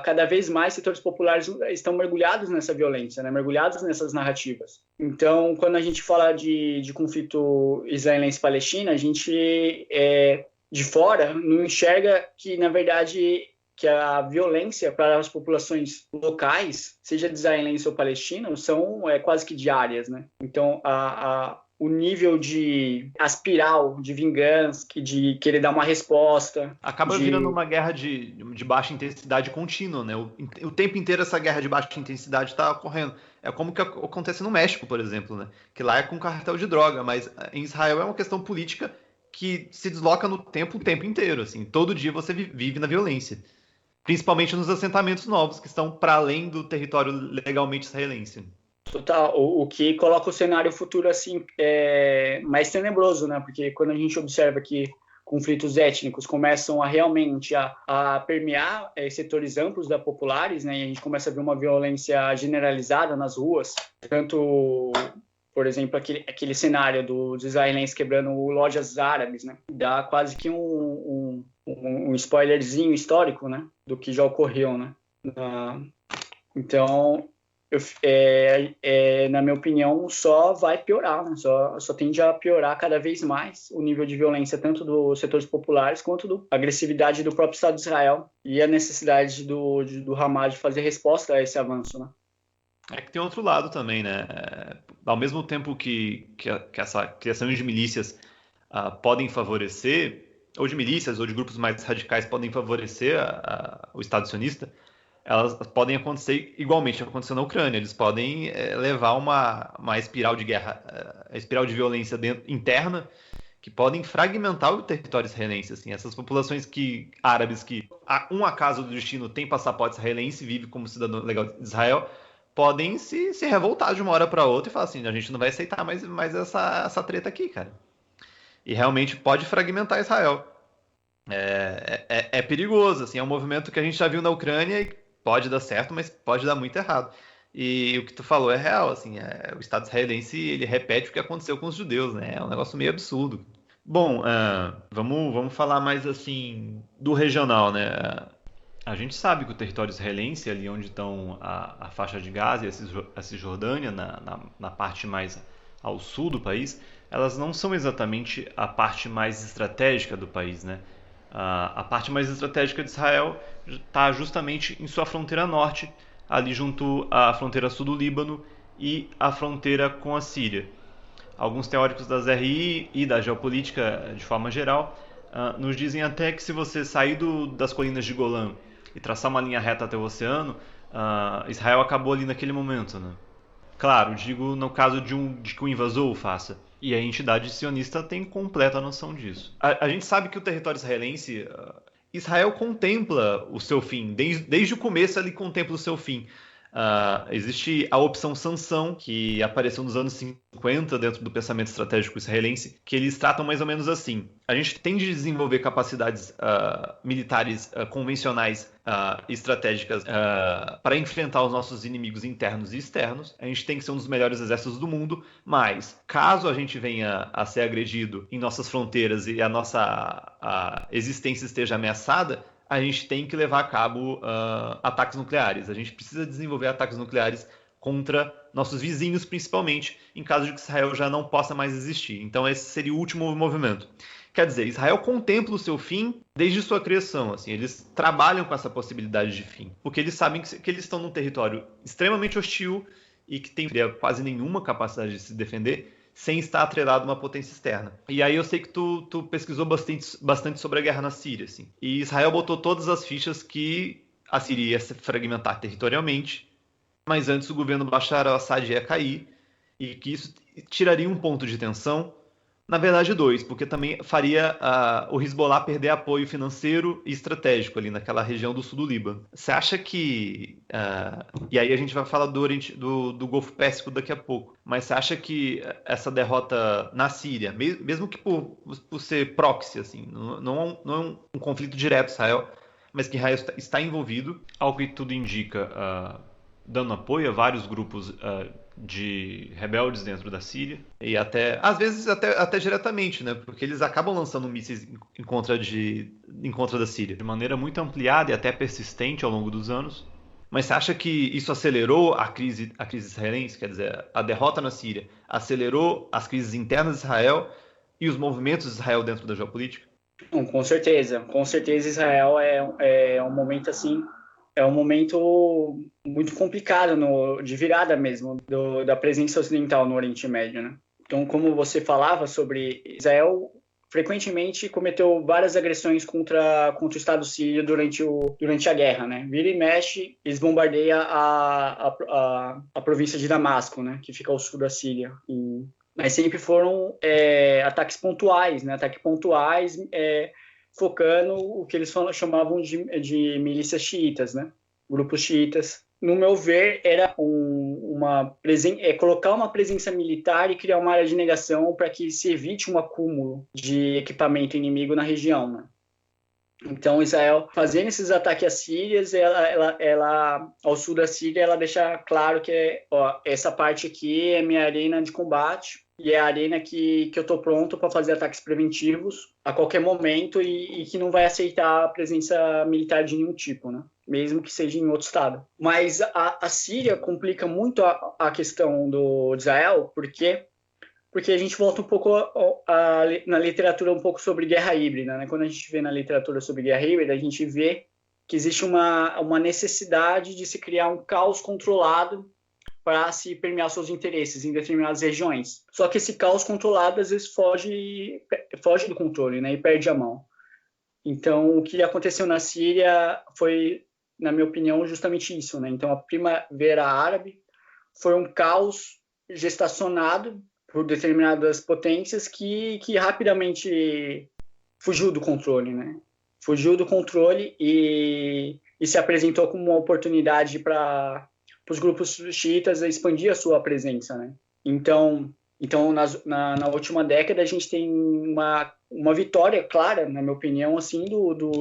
cada vez mais setores populares estão mergulhados nessa violência, né? Mergulhados nessas narrativas. Então, quando a gente fala de conflito israelense-palestina, a gente de fora não enxerga que, na verdade, que a violência para as populações locais, seja israelense ou palestina, são quase que diárias, né? Então, o nível de aspiral, de vingança, de querer dar uma resposta... Acaba virando uma guerra de baixa intensidade contínua, né? O tempo inteiro essa guerra de baixa intensidade está ocorrendo. É como que acontece no México, por exemplo, né? Que lá é com cartel de droga, mas em Israel é uma questão política que se desloca no tempo o tempo inteiro, assim. Todo dia você vive na violência. Principalmente nos assentamentos novos, que estão para além do território legalmente israelense. Total, o que coloca o cenário futuro assim mais tenebroso, né? Porque quando a gente observa que conflitos étnicos começam a realmente a permear setores amplos da populares, né? E a gente começa a ver uma violência generalizada nas ruas, tanto, por exemplo, aquele cenário dos israelenses quebrando lojas árabes, né? Dá quase que um spoilerzinho histórico, né? Do que já ocorreu, né? Então, na minha opinião, só vai piorar, né? Só tende a piorar cada vez mais o nível de violência, tanto dos setores populares quanto da agressividade do próprio Estado de Israel e a necessidade do Hamas de fazer resposta a esse avanço, né? É que tem outro lado também, né? Ao mesmo tempo que essa criação de milícias podem favorecer, ou de milícias ou de grupos mais radicais podem favorecer o Estado sionista, elas podem acontecer igualmente aconteceu na Ucrânia. Eles podem levar uma espiral de guerra, espiral de violência interna, que podem fragmentar o território israelense. Assim. Essas populações árabes que, um acaso do destino, tem passaporte israelense e vive como cidadão legal de Israel, podem se revoltar de uma hora para outra e falar assim, a gente não vai aceitar mais essa treta aqui, cara. E realmente pode fragmentar Israel. É perigoso, assim, é um movimento que a gente já viu na Ucrânia e pode dar certo, mas pode dar muito errado. E o que tu falou é real, assim, o Estado israelense, ele repete o que aconteceu com os judeus, né? É um negócio meio absurdo. Bom, vamos falar mais, assim, do regional, né? A gente sabe que o território israelense, ali onde estão a faixa de Gaza e a Cisjordânia, na parte mais ao sul do país, elas não são exatamente a parte mais estratégica do país, né? A parte mais estratégica de Israel está justamente em sua fronteira norte, ali junto à fronteira sul do Líbano e à fronteira com a Síria. Alguns teóricos das RI e da geopolítica de forma geral nos dizem até que se você sair das colinas de Golã e traçar uma linha reta até o oceano, Israel acabou ali naquele momento, né? Claro, digo no caso de que o invasor o faça. E a entidade sionista tem completa noção disso. A gente sabe que o território israelense, Israel contempla o seu fim. Desde o começo ele contempla o seu fim. Existe a opção sanção, que apareceu nos anos 50 dentro do pensamento estratégico israelense, que eles tratam mais ou menos assim. A gente tem de desenvolver capacidades militares convencionais e estratégicas para enfrentar os nossos inimigos internos e externos. A gente tem que ser um dos melhores exércitos do mundo, mas caso a gente venha a ser agredido em nossas fronteiras e a nossa existência esteja ameaçada, a gente tem que levar a cabo ataques nucleares. A gente precisa desenvolver ataques nucleares contra nossos vizinhos, principalmente, em caso de que Israel já não possa mais existir. Então esse seria o último movimento. Quer dizer, Israel contempla o seu fim desde sua criação. Assim, eles trabalham com essa possibilidade de fim, porque eles sabem que eles estão num território extremamente hostil e que tem quase nenhuma capacidade de se defender, sem estar atrelado a uma potência externa. E aí eu sei que tu pesquisou bastante sobre a guerra na Síria, assim. E Israel botou todas as fichas que a Síria ia se fragmentar territorialmente, mas antes o governo Bashar al-Assad ia cair, e que isso tiraria um ponto de tensão, na verdade dois, porque também faria o Hezbollah perder apoio financeiro e estratégico ali naquela região do sul do Líbano. Você acha que... e aí a gente vai falar do Golfo Pérsico daqui a pouco, mas você acha que essa derrota na Síria, mesmo que por ser proxy, assim, não é um conflito direto Israel, mas que Israel está envolvido, ao que tudo indica, dando apoio a vários grupos de rebeldes dentro da Síria e às vezes até diretamente, né? Porque eles acabam lançando mísseis em contra da Síria de maneira muito ampliada e até persistente ao longo dos anos. Mas você acha que isso acelerou a crise israelense? Quer dizer, a derrota na Síria acelerou as crises internas de Israel e os movimentos de Israel dentro da geopolítica? Com certeza. Com certeza Israel é um momento assim, é um momento muito complicado de virada mesmo da presença ocidental no Oriente Médio, né? Então, como você falava sobre Israel, frequentemente cometeu várias agressões contra o Estado sírio durante a guerra, né? Vira e mexe, eles bombardeiam a província de Damasco, né? Que fica ao sul da Síria. Mas sempre foram ataques pontuais, né? Ataques pontuais focando o que eles chamavam de milícias xiitas, né? Grupos xiitas. No meu ver, era colocar uma presença militar e criar uma área de negação para que se evite um acúmulo de equipamento inimigo na região, né? Então, Israel, fazendo esses ataques às Sírias, ela, ao sul da Síria, ela deixa claro que essa parte aqui é minha arena de combate e é a arena que eu estou pronto para fazer ataques preventivos a qualquer momento e que não vai aceitar a presença militar de nenhum tipo, né? Mesmo que seja em outro estado. Mas a Síria complica muito a questão de Israel, porque a gente volta um pouco na literatura um pouco sobre guerra híbrida, né? Quando a gente vê na literatura sobre guerra híbrida, a gente vê que existe uma necessidade de se criar um caos controlado para se permear seus interesses em determinadas regiões. Só que esse caos controlado às vezes foge do controle, né? E perde a mão. Então, o que aconteceu na Síria foi, na minha opinião, justamente isso, né? Então, a Primavera Árabe foi um caos gestacionado por determinadas potências que rapidamente fugiu do controle, né? Fugiu do controle e se apresentou como uma oportunidade para os grupos xiitas expandir a sua presença, né? Então na última década a gente tem uma vitória clara, na minha opinião, assim,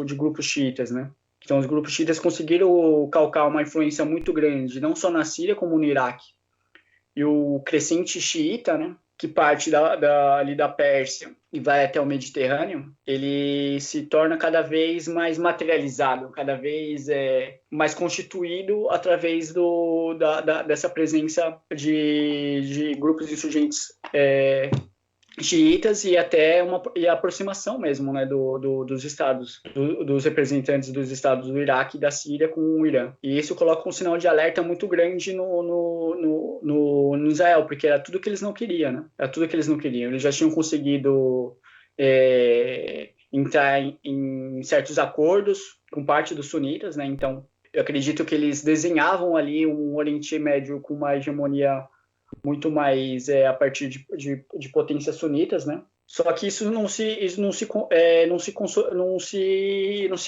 de grupos xiitas, né? Então os grupos xiitas conseguiram calcar uma influência muito grande, não só na Síria como no Iraque. E o crescente xiita, né, que parte ali da Pérsia e vai até o Mediterrâneo, ele se torna cada vez mais materializado, cada vez mais constituído através dessa presença de grupos insurgentes xiitas e até a aproximação mesmo, né, dos estados, dos representantes dos estados do Iraque e da Síria com o Irã. E isso coloca um sinal de alerta muito grande no Israel, porque era tudo que eles não queriam, né? Era tudo que eles não queriam. Eles já tinham conseguido entrar em certos acordos com parte dos sunitas, né? Então, eu acredito que eles desenhavam ali um Oriente Médio com uma hegemonia muito mais a partir de potências sunitas, né? Só que isso não se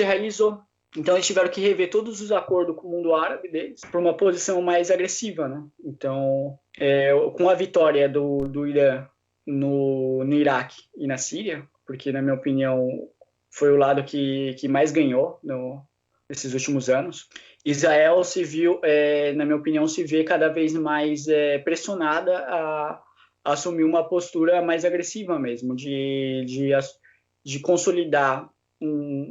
realizou. Então eles tiveram que rever todos os acordos com o mundo árabe deles para uma posição mais agressiva, né? Então, com a vitória do Irã no Iraque e na Síria, porque na minha opinião foi o lado que mais ganhou nesses últimos anos, Israel se viu, na minha opinião, se vê cada vez mais pressionada a assumir uma postura mais agressiva mesmo, de consolidar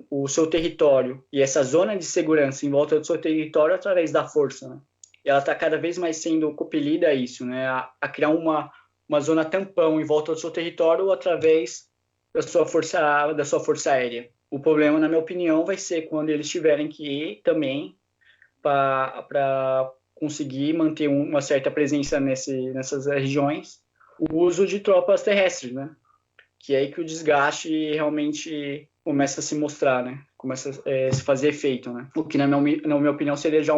o seu território e essa zona de segurança em volta do seu território através da força, né? E ela está cada vez mais sendo compelida a isso, né? A criar uma zona tampão em volta do seu território através da sua força aérea. O problema, na minha opinião, vai ser quando eles tiverem que ir também para conseguir manter uma certa presença nessas regiões, o uso de tropas terrestres, né? Que é aí que o desgaste realmente começa a se mostrar, né? Começa a se fazer efeito, né? O que, na minha opinião, seria já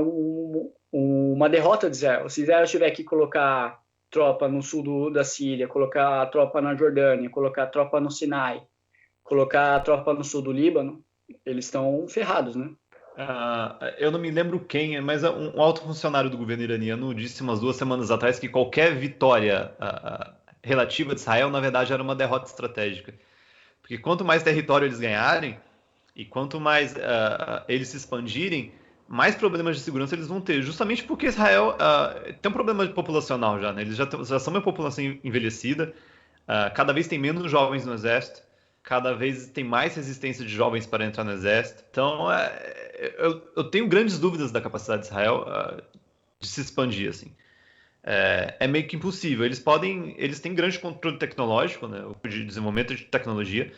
uma derrota de Israel. Se Israel tiver que colocar tropa no sul da Síria, colocar tropa na Jordânia, colocar tropa no Sinai, colocar tropa no sul do Líbano, eles estão ferrados, né? Eu não me lembro quem, mas um alto funcionário do governo iraniano disse umas 2 semanas atrás que qualquer vitória relativa de Israel, na verdade, era uma derrota estratégica. Porque quanto mais território eles ganharem e quanto mais eles se expandirem, mais problemas de segurança eles vão ter. Justamente porque Israel tem um problema populacional já, né? Eles já são uma população envelhecida, cada vez tem menos jovens no exército, cada vez tem mais resistência de jovens para entrar no exército. Então, eu tenho grandes dúvidas da capacidade de Israel de se expandir, assim. É meio que impossível. Eles têm grande controle tecnológico, né, de desenvolvimento de tecnologia,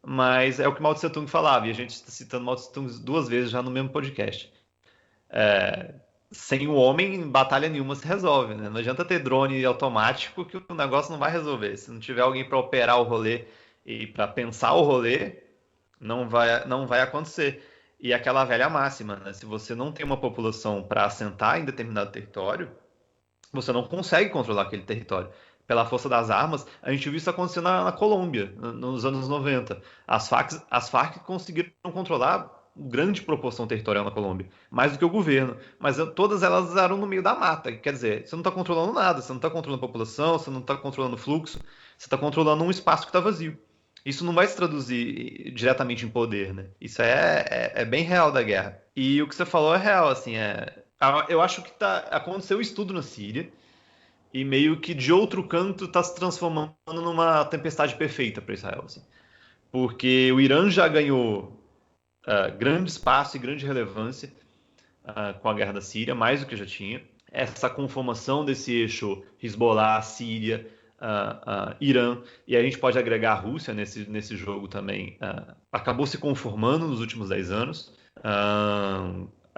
mas é o que Mao Tse Tung falava, e a gente está citando Mao Tse Tung 2 vezes já no mesmo podcast. Sem o homem, batalha nenhuma se resolve, né? Não adianta ter drone automático que o negócio não vai resolver. Se não tiver alguém para operar o rolê e para pensar o rolê, não vai acontecer. E aquela velha máxima, né? Se você não tem uma população para assentar em determinado território, você não consegue controlar aquele território. Pela força das armas, a gente viu isso acontecer na Colômbia, nos anos 90. As Farc conseguiram controlar grande proporção territorial na Colômbia, mais do que o governo. Mas todas elas eram no meio da mata. Quer dizer, você não está controlando nada, você não está controlando a população, você não está controlando o fluxo, você está controlando um espaço que está vazio. Isso não vai se traduzir diretamente em poder, né? Isso é bem real da guerra. E o que você falou é real, assim, eu acho que aconteceu um estudo na Síria e meio que de outro canto está se transformando numa tempestade perfeita para Israel, assim. Porque o Irã já ganhou grande espaço e grande relevância com a guerra da Síria, mais do que já tinha. Essa conformação desse eixo Hezbollah, Síria, Irã, e a gente pode agregar a Rússia nesse jogo também, acabou se conformando nos últimos 10 anos.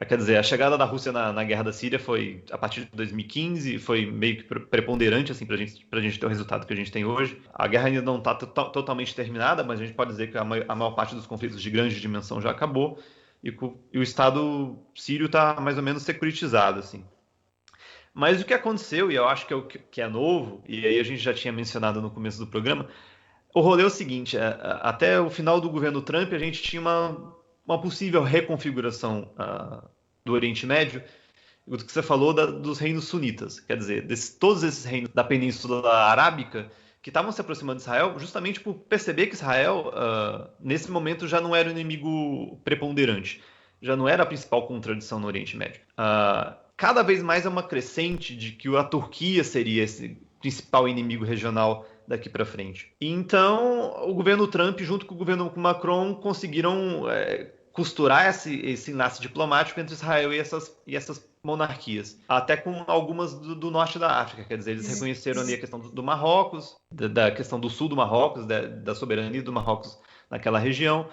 Quer dizer, a chegada da Rússia na guerra da Síria foi a partir de 2015, foi meio que preponderante assim, para a gente ter o resultado que a gente tem hoje. A guerra ainda não está totalmente terminada, mas a gente pode dizer que a maior parte dos conflitos de grande dimensão já acabou e o Estado sírio está mais ou menos securitizado. Assim. Mas o que aconteceu, e eu acho que é o que é novo, e aí a gente já tinha mencionado no começo do programa, o rolê é o seguinte, até o final do governo Trump a gente tinha uma possível reconfiguração do Oriente Médio, o que você falou dos reinos sunitas, quer dizer, todos esses reinos da Península Arábica que estavam se aproximando de Israel justamente por perceber que Israel, nesse momento, já não era o inimigo preponderante, já não era a principal contradição no Oriente Médio. Cada vez mais é uma crescente de que a Turquia seria esse principal inimigo regional daqui para frente. Então, o governo Trump, junto com o governo Macron, conseguiram costurar esse enlace diplomático entre Israel e essas monarquias, até com algumas do norte da África, quer dizer, eles reconheceram ali a questão do Marrocos, da questão do sul do Marrocos, da soberania do Marrocos naquela região.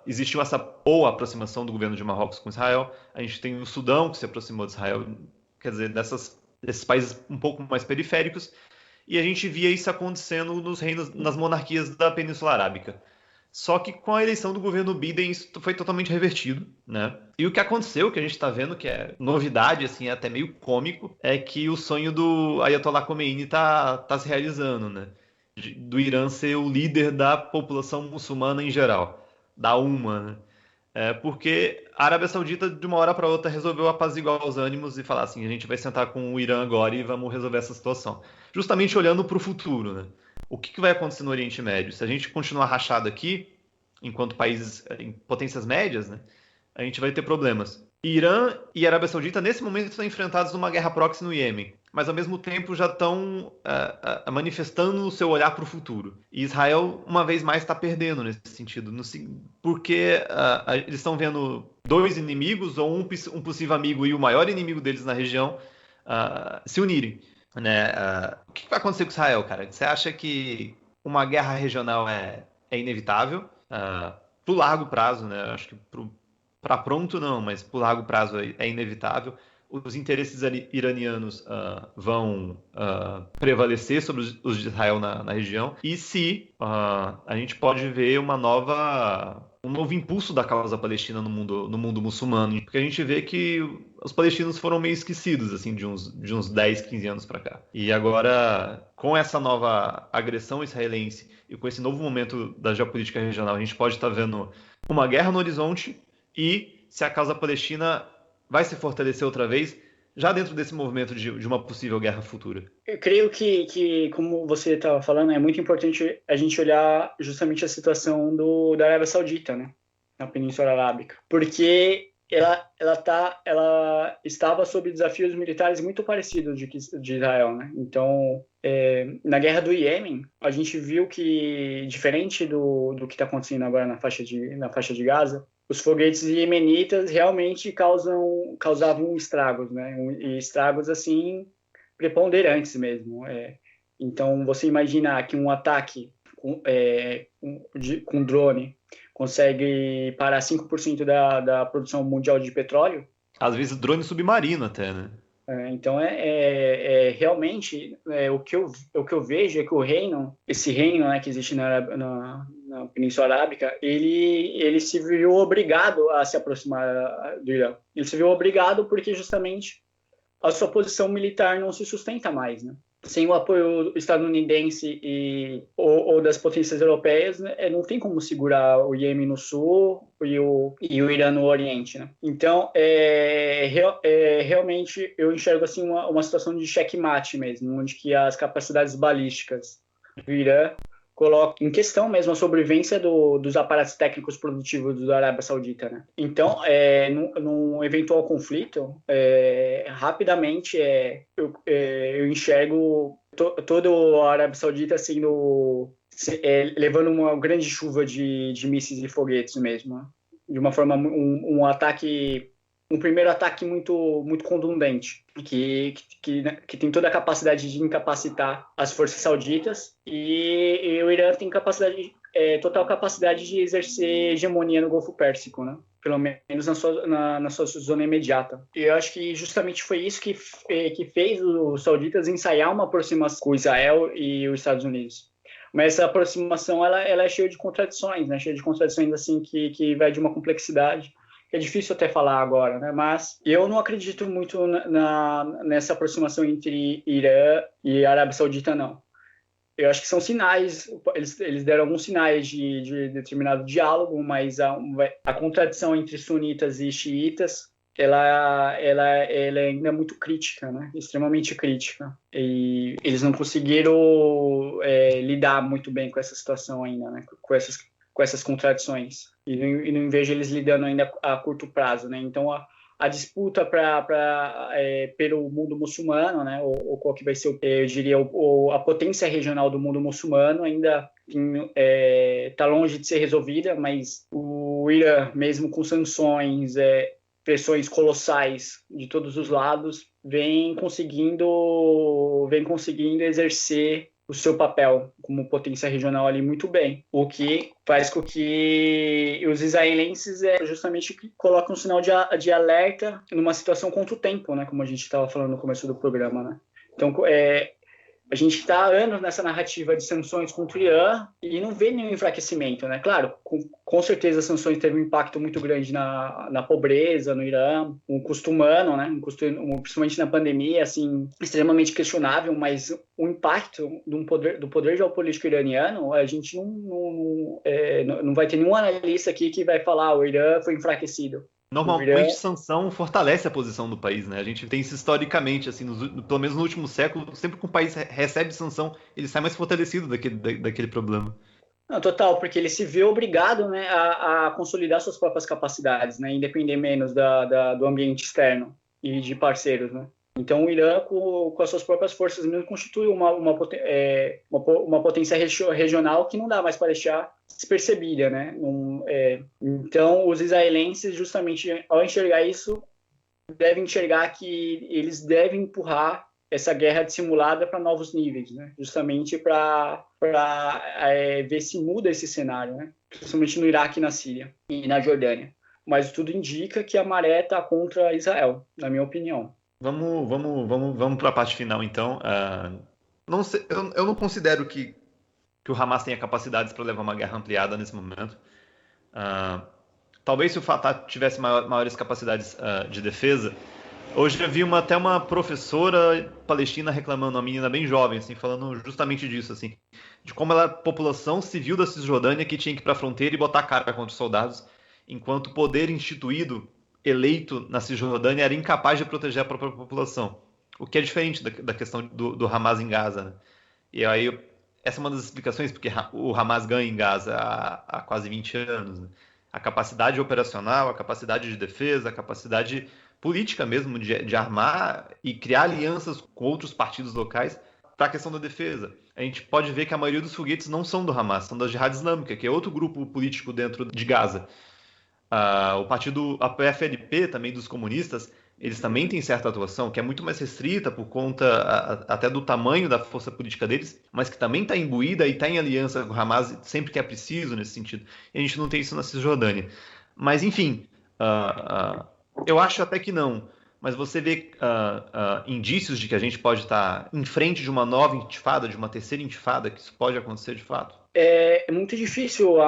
Existiu essa boa aproximação do governo de Marrocos com Israel. A gente tem o Sudão, que se aproximou de Israel, quer dizer, desses países um pouco mais periféricos, e a gente via isso acontecendo nas monarquias da Península Arábica. Só que com a eleição do governo Biden isso foi totalmente revertido, né? E o que aconteceu, que a gente está vendo, que é novidade, assim, até meio cômico, é que o sonho do Ayatollah Khomeini tá se realizando, né? Do Irã ser o líder da população muçulmana em geral, da Umma, né? Porque a Arábia Saudita, de uma hora para outra, resolveu apaziguar os ânimos e falar assim, a gente vai sentar com o Irã agora e vamos resolver essa situação. Justamente olhando para o futuro, né? O que vai acontecer no Oriente Médio? Se a gente continuar rachado aqui, enquanto países em potências médias, né, a gente vai ter problemas. Irã e Arábia Saudita, nesse momento, estão enfrentados numa guerra proxy no Iêmen, mas ao mesmo tempo já estão manifestando o seu olhar para o futuro. E Israel, uma vez mais, está perdendo nesse sentido, porque eles estão vendo dois inimigos, ou um possível amigo e o maior inimigo deles na região, se unirem. Né? O que vai acontecer com Israel, cara? Você acha que uma guerra regional é inevitável? Pro largo prazo, né? Acho que para pronto não, mas pro largo prazo é inevitável. Os interesses iranianos vão prevalecer sobre os de Israel na região. E se a gente pode ver um novo impulso da causa palestina no mundo muçulmano, porque a gente vê que os palestinos foram meio esquecidos assim de uns 10, 15 anos para cá. E agora, com essa nova agressão israelense e com esse novo momento da geopolítica regional, a gente pode estar vendo uma guerra no horizonte e se a causa palestina vai se fortalecer outra vez, já dentro desse movimento de uma possível guerra futura. Eu creio que como você estava falando, é muito importante a gente olhar justamente a situação da Arábia Saudita, né, na Península Arábica, porque ela estava sob desafios militares muito parecidos de Israel, né? Então, na guerra do Iêmen, a gente viu que, diferente do que está acontecendo agora na faixa de Gaza, os foguetes iemenitas realmente causavam estragos, né? E estragos, assim, preponderantes mesmo. Então, você imagina que um ataque com drone, consegue parar 5% da produção mundial de petróleo. Às vezes drone submarino até, né? Então, realmente, o que eu vejo é que esse reino, né, que existe na Península Arábica, ele se viu obrigado a se aproximar do Irã. Ele se viu obrigado porque, justamente, a sua posição militar não se sustenta mais, né? Sem o apoio estadunidense ou das potências europeias, né, não tem como segurar o Iêmen no sul e o Irã no oriente, né? Então, realmente, eu enxergo assim, uma situação de checkmate mesmo, onde que as capacidades balísticas do Irã coloca em questão mesmo a sobrevivência dos aparatos técnicos produtivos da Arábia Saudita, né? Então, num eventual conflito, rapidamente eu enxergo toda a Arábia Saudita levando uma grande chuva de mísseis e foguetes mesmo, né? De uma forma, um primeiro ataque muito, muito contundente, que tem toda a capacidade de incapacitar as forças sauditas, e o Irã tem total capacidade de exercer hegemonia no Golfo Pérsico, né? Pelo menos na sua zona imediata. E eu acho que justamente foi isso que fez os sauditas ensaiar uma aproximação com Israel e os Estados Unidos. Mas essa aproximação ela é cheia de contradições, né? Cheia de contradições assim que vai de uma complexidade. É difícil até falar agora, né? Mas eu não acredito muito nessa aproximação entre Irã e Arábia Saudita, não. Eu acho que são sinais, eles deram alguns sinais de determinado diálogo, mas a contradição entre sunitas e xiitas, ela ainda é muito crítica, né? Extremamente crítica. E eles não conseguiram lidar muito bem com essa situação ainda, né? Com essas contradições. E não vejo eles lidando ainda a curto prazo, né? Então, a disputa pelo mundo muçulmano, né? Ou qual que vai ser, eu diria, a potência regional do mundo muçulmano ainda está longe de ser resolvida, mas o Irã, mesmo com sanções, pressões colossais de todos os lados, vem conseguindo exercer o seu papel como potência regional ali muito bem, o que faz com que os israelenses justamente colocam um sinal de alerta numa situação contra o tempo, né, como a gente estava falando no começo do programa, né? Então, a gente está há anos nessa narrativa de sanções contra o Irã e não vê nenhum enfraquecimento, né? Claro, com certeza as sanções teve um impacto muito grande na pobreza no Irã, um custo humano, né? Principalmente na pandemia, assim, extremamente questionável, mas o impacto do poder geopolítico iraniano, a gente não vai ter nenhum analista aqui que vai falar o Irã foi enfraquecido. Normalmente, sanção fortalece a posição do país, né? A gente tem isso historicamente, assim, pelo menos no último século, sempre que um país recebe sanção, ele sai mais fortalecido daquele problema. Não, total, porque ele se vê obrigado, né, a consolidar suas próprias capacidades, né, independer menos do ambiente externo e de parceiros, né? Então, o Irã, com as suas próprias forças mesmo, constitui uma potência regional que não dá mais para deixar despercebida, né? Então, os israelenses, justamente ao enxergar isso, devem enxergar que eles devem empurrar essa guerra dissimulada para novos níveis, né? Justamente para ver se muda esse cenário, né? Principalmente no Iraque e na Síria e na Jordânia. Mas tudo indica que a maré está contra Israel, na minha opinião. Vamos para a parte final, então. Não sei, eu não considero que o Hamas tenha capacidades para levar uma guerra ampliada nesse momento. Talvez se o Fatah tivesse maiores capacidades de defesa. Hoje eu vi até uma professora palestina reclamando, uma menina bem jovem, assim, falando justamente disso, assim, de como ela era a população civil da Cisjordânia que tinha que ir para a fronteira e botar a cara contra os soldados, enquanto o poder instituído eleito na Cisjordânia era incapaz de proteger a própria população, o que é diferente da questão do Hamas em Gaza, né? E aí, essa é uma das explicações porque o Hamas ganha em Gaza há quase 20 anos, né? A capacidade operacional, a capacidade de defesa, a capacidade política mesmo de armar e criar alianças com outros partidos locais para a questão da defesa. A gente pode ver que a maioria dos foguetes não são do Hamas, são da Jihad Islâmica, que é outro grupo político dentro de Gaza. A PFLP, também dos comunistas, eles também têm certa atuação, que é muito mais restrita por conta até do tamanho da força política deles, mas que também está imbuída e está em aliança com o Hamas sempre que é preciso nesse sentido. E a gente não tem isso na Cisjordânia. Mas, enfim, eu acho até que não. Mas você vê indícios de que a gente pode estar em frente de uma nova intifada, de uma terceira intifada, que isso pode acontecer de fato? É muito difícil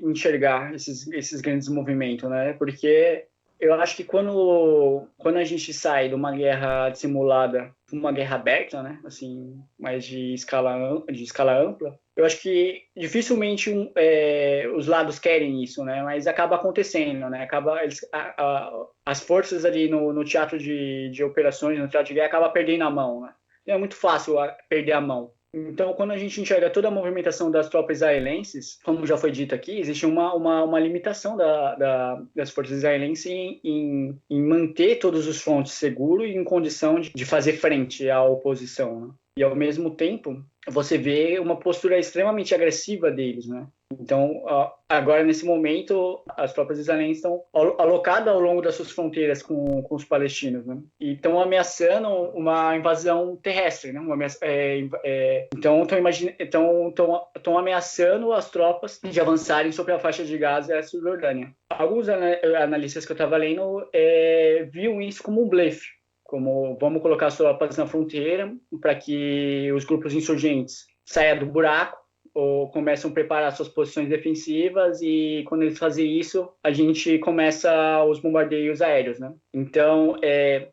enxergar esses grandes movimentos, né? Porque eu acho que quando a gente sai de uma guerra dissimulada para uma guerra aberta, né? Assim, mais de escala ampla, eu acho que dificilmente os lados querem isso, né? Mas acaba acontecendo, né? As forças ali no teatro de operações, no teatro de guerra, acaba perdendo a mão, né? É muito fácil perder a mão. Então, quando a gente enxerga toda a movimentação das tropas israelenses, como já foi dito aqui, existe uma limitação das forças israelenses em manter todos os frontes seguros e em condição de fazer frente à oposição, né? E, ao mesmo tempo, você vê uma postura extremamente agressiva deles, né? Então, agora, nesse momento, as tropas israelenses estão alocadas ao longo das suas fronteiras com os palestinos, né? E estão ameaçando uma invasão terrestre, né? Então, estão ameaçando as tropas de avançarem sobre a faixa de Gaza e a Cisjordânia. Alguns analistas que eu estava lendo viam isso como um blefe, como vamos colocar as tropas na fronteira para que os grupos insurgentes saiam do buraco ou começam a preparar suas posições defensivas, e quando eles fazem isso, a gente começa os bombardeios aéreos, né? Então,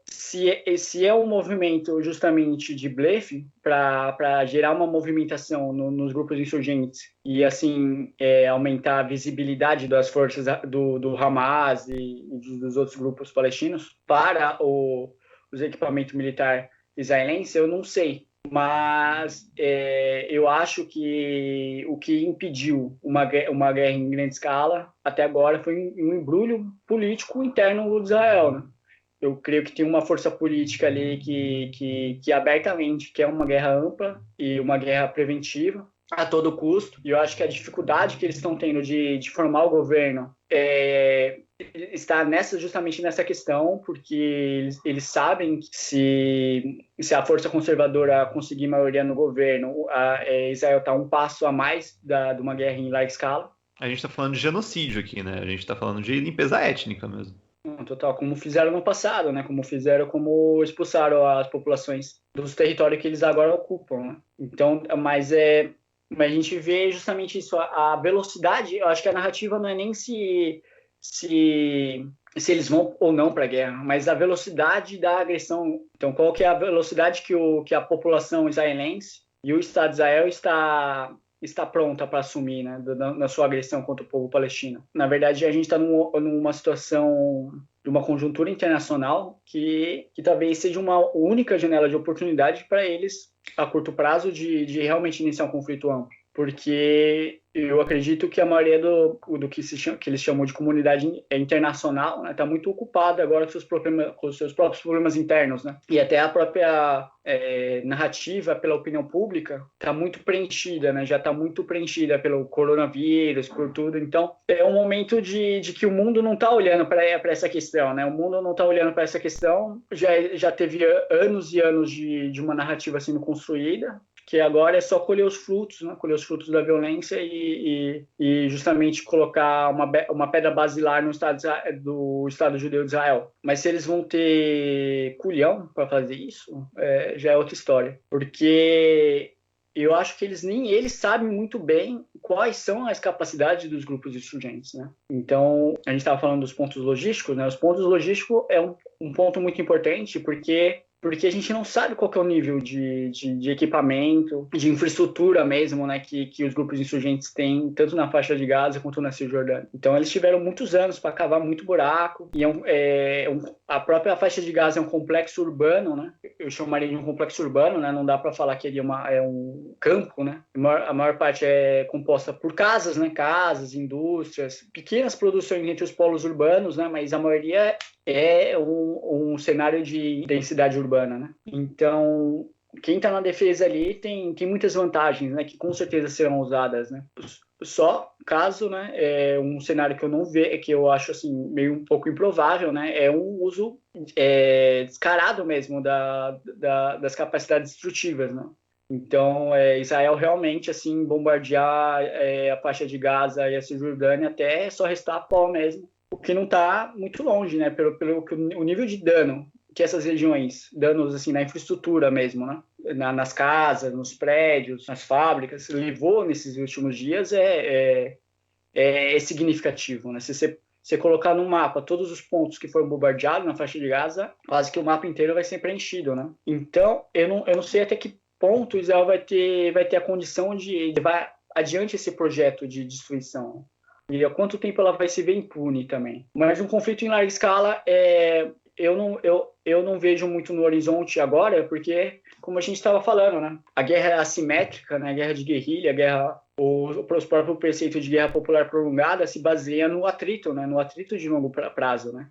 se é um movimento justamente de blefe para gerar uma movimentação nos grupos insurgentes e, assim, aumentar a visibilidade das forças do Hamas e dos outros grupos palestinos para os equipamentos militares israelenses, eu não sei. Mas eu acho que o que impediu uma guerra em grande escala até agora foi um embrulho político interno de Israel, né? Eu creio que tem uma força política ali que abertamente quer uma guerra ampla e uma guerra preventiva a todo custo. E eu acho que a dificuldade que eles estão tendo de formar o governo está justamente nessa questão, porque eles sabem que se a força conservadora conseguir maioria no governo, Israel está um passo a mais de uma guerra em larga escala. A gente está falando de genocídio aqui, né? A gente está falando de limpeza étnica mesmo. Total, como fizeram no passado, né? Como expulsaram as populações dos territórios que eles agora ocupam, né? Então, mas a gente vê justamente isso, a velocidade. Eu acho que a narrativa não é nem se eles vão ou não para a guerra, mas a velocidade da agressão. Então, qual que é a velocidade que a população israelense e o Estado de Israel está pronta para assumir, né, na sua agressão contra o povo palestino? Na verdade, a gente está numa situação de uma conjuntura internacional que talvez seja uma única janela de oportunidade para eles, a curto prazo, de realmente iniciar um conflito amplo. Porque eu acredito que a maioria do que eles chamam de comunidade internacional, né, está muito ocupada agora com os seus próprios problemas internos, né? E até a própria narrativa pela opinião pública está muito preenchida, né? Já está muito preenchida pelo coronavírus, por tudo. Então, é um momento de que o mundo não está olhando para essa questão, né? O mundo não está olhando para essa questão. Já teve anos e anos de uma narrativa sendo construída, que agora é só colher os frutos, né? Colher os frutos da violência e justamente colocar uma pedra basilar no do Estado Judeu de Israel. Mas se eles vão ter culhão para fazer isso, já é outra história. Porque eu acho que nem eles sabem muito bem quais são as capacidades dos grupos insurgentes, né? Então, a gente estava falando dos pontos logísticos, né? Os pontos logísticos é um ponto muito importante, porque a gente não sabe qual que é o nível de equipamento, de infraestrutura mesmo, né, que os grupos insurgentes têm, tanto na faixa de Gaza quanto na Cisjordânia. Então, eles tiveram muitos anos para cavar muito buraco, e a própria faixa de Gaza é um complexo urbano, né? Eu chamaria de um complexo urbano, né? Não dá para falar que ele é um campo, né? A maior parte é composta por casas, né? Casas, indústrias, pequenas produções entre os polos urbanos, né? Mas a maioria é um cenário de densidade urbana, né? Então, quem está na defesa ali tem muitas vantagens, né? Que com certeza serão usadas, né? Só caso, né, um cenário que eu não vejo, que eu acho assim meio um pouco improvável, né, é um uso descarado mesmo das capacidades destrutivas, né? Então, Israel realmente assim bombardear a faixa de Gaza e a Cisjordânia até só restar pó mesmo, o que não está muito longe, né, pelo que o nível de dano que essas regiões, danos assim na infraestrutura mesmo, né? Nas casas, nos prédios, nas fábricas, levou nesses últimos dias é significativo, né? Se você colocar no mapa todos os pontos que foram bombardeados na faixa de Gaza, quase que o mapa inteiro vai ser preenchido, né? Então, eu não sei até que ponto Israel vai ter a condição de levar adiante esse projeto de destruição. E há quanto tempo ela vai se ver impune também. Mas um conflito em larga escala eu não vejo muito no horizonte agora, porque, como a gente estava falando, né? A guerra é assimétrica, né? A guerra de guerrilha, o próprio preceito de guerra popular prolongada se baseia no atrito, né? No atrito de longo prazo, né?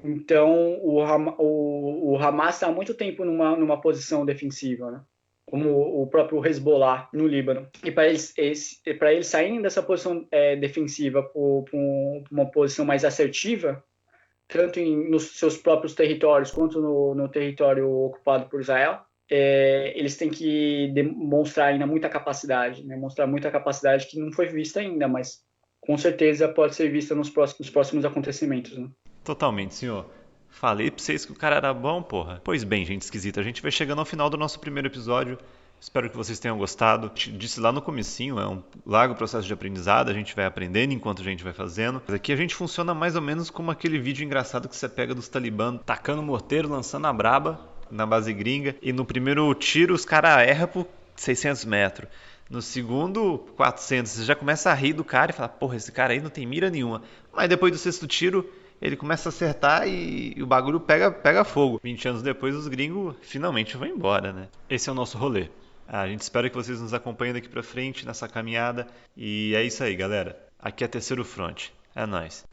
Então, o Hamas está há muito tempo numa posição defensiva, né? Como o próprio Hezbollah no Líbano. E para eles saírem dessa posição defensiva para uma posição mais assertiva, tanto nos seus próprios territórios quanto no território ocupado por Israel, eles têm que demonstrar ainda muita capacidade, né? Mostrar muita capacidade que não foi vista ainda, mas com certeza pode ser vista nos próximos acontecimentos, né? Totalmente, senhor. Falei pra vocês que o cara era bom, porra. Pois bem, gente esquisita, a gente vai chegando ao final do nosso primeiro episódio. Espero que vocês tenham gostado. Disse lá no comecinho, é um largo processo de aprendizado, a gente vai aprendendo enquanto a gente vai fazendo. Mas aqui a gente funciona mais ou menos como aquele vídeo engraçado que você pega dos talibã tacando morteiro, lançando a braba na base gringa. E no primeiro tiro os caras erram por 600 metros. No segundo, 400. Você já começa a rir do cara e fala, porra, esse cara aí não tem mira nenhuma. Mas depois do sexto tiro, ele começa a acertar e o bagulho pega fogo. 20 anos depois, os gringos finalmente vão embora, né? Esse é o nosso rolê. A gente espera que vocês nos acompanhem daqui pra frente nessa caminhada. E é isso aí, galera. Aqui é Terceiro Front. É nóis.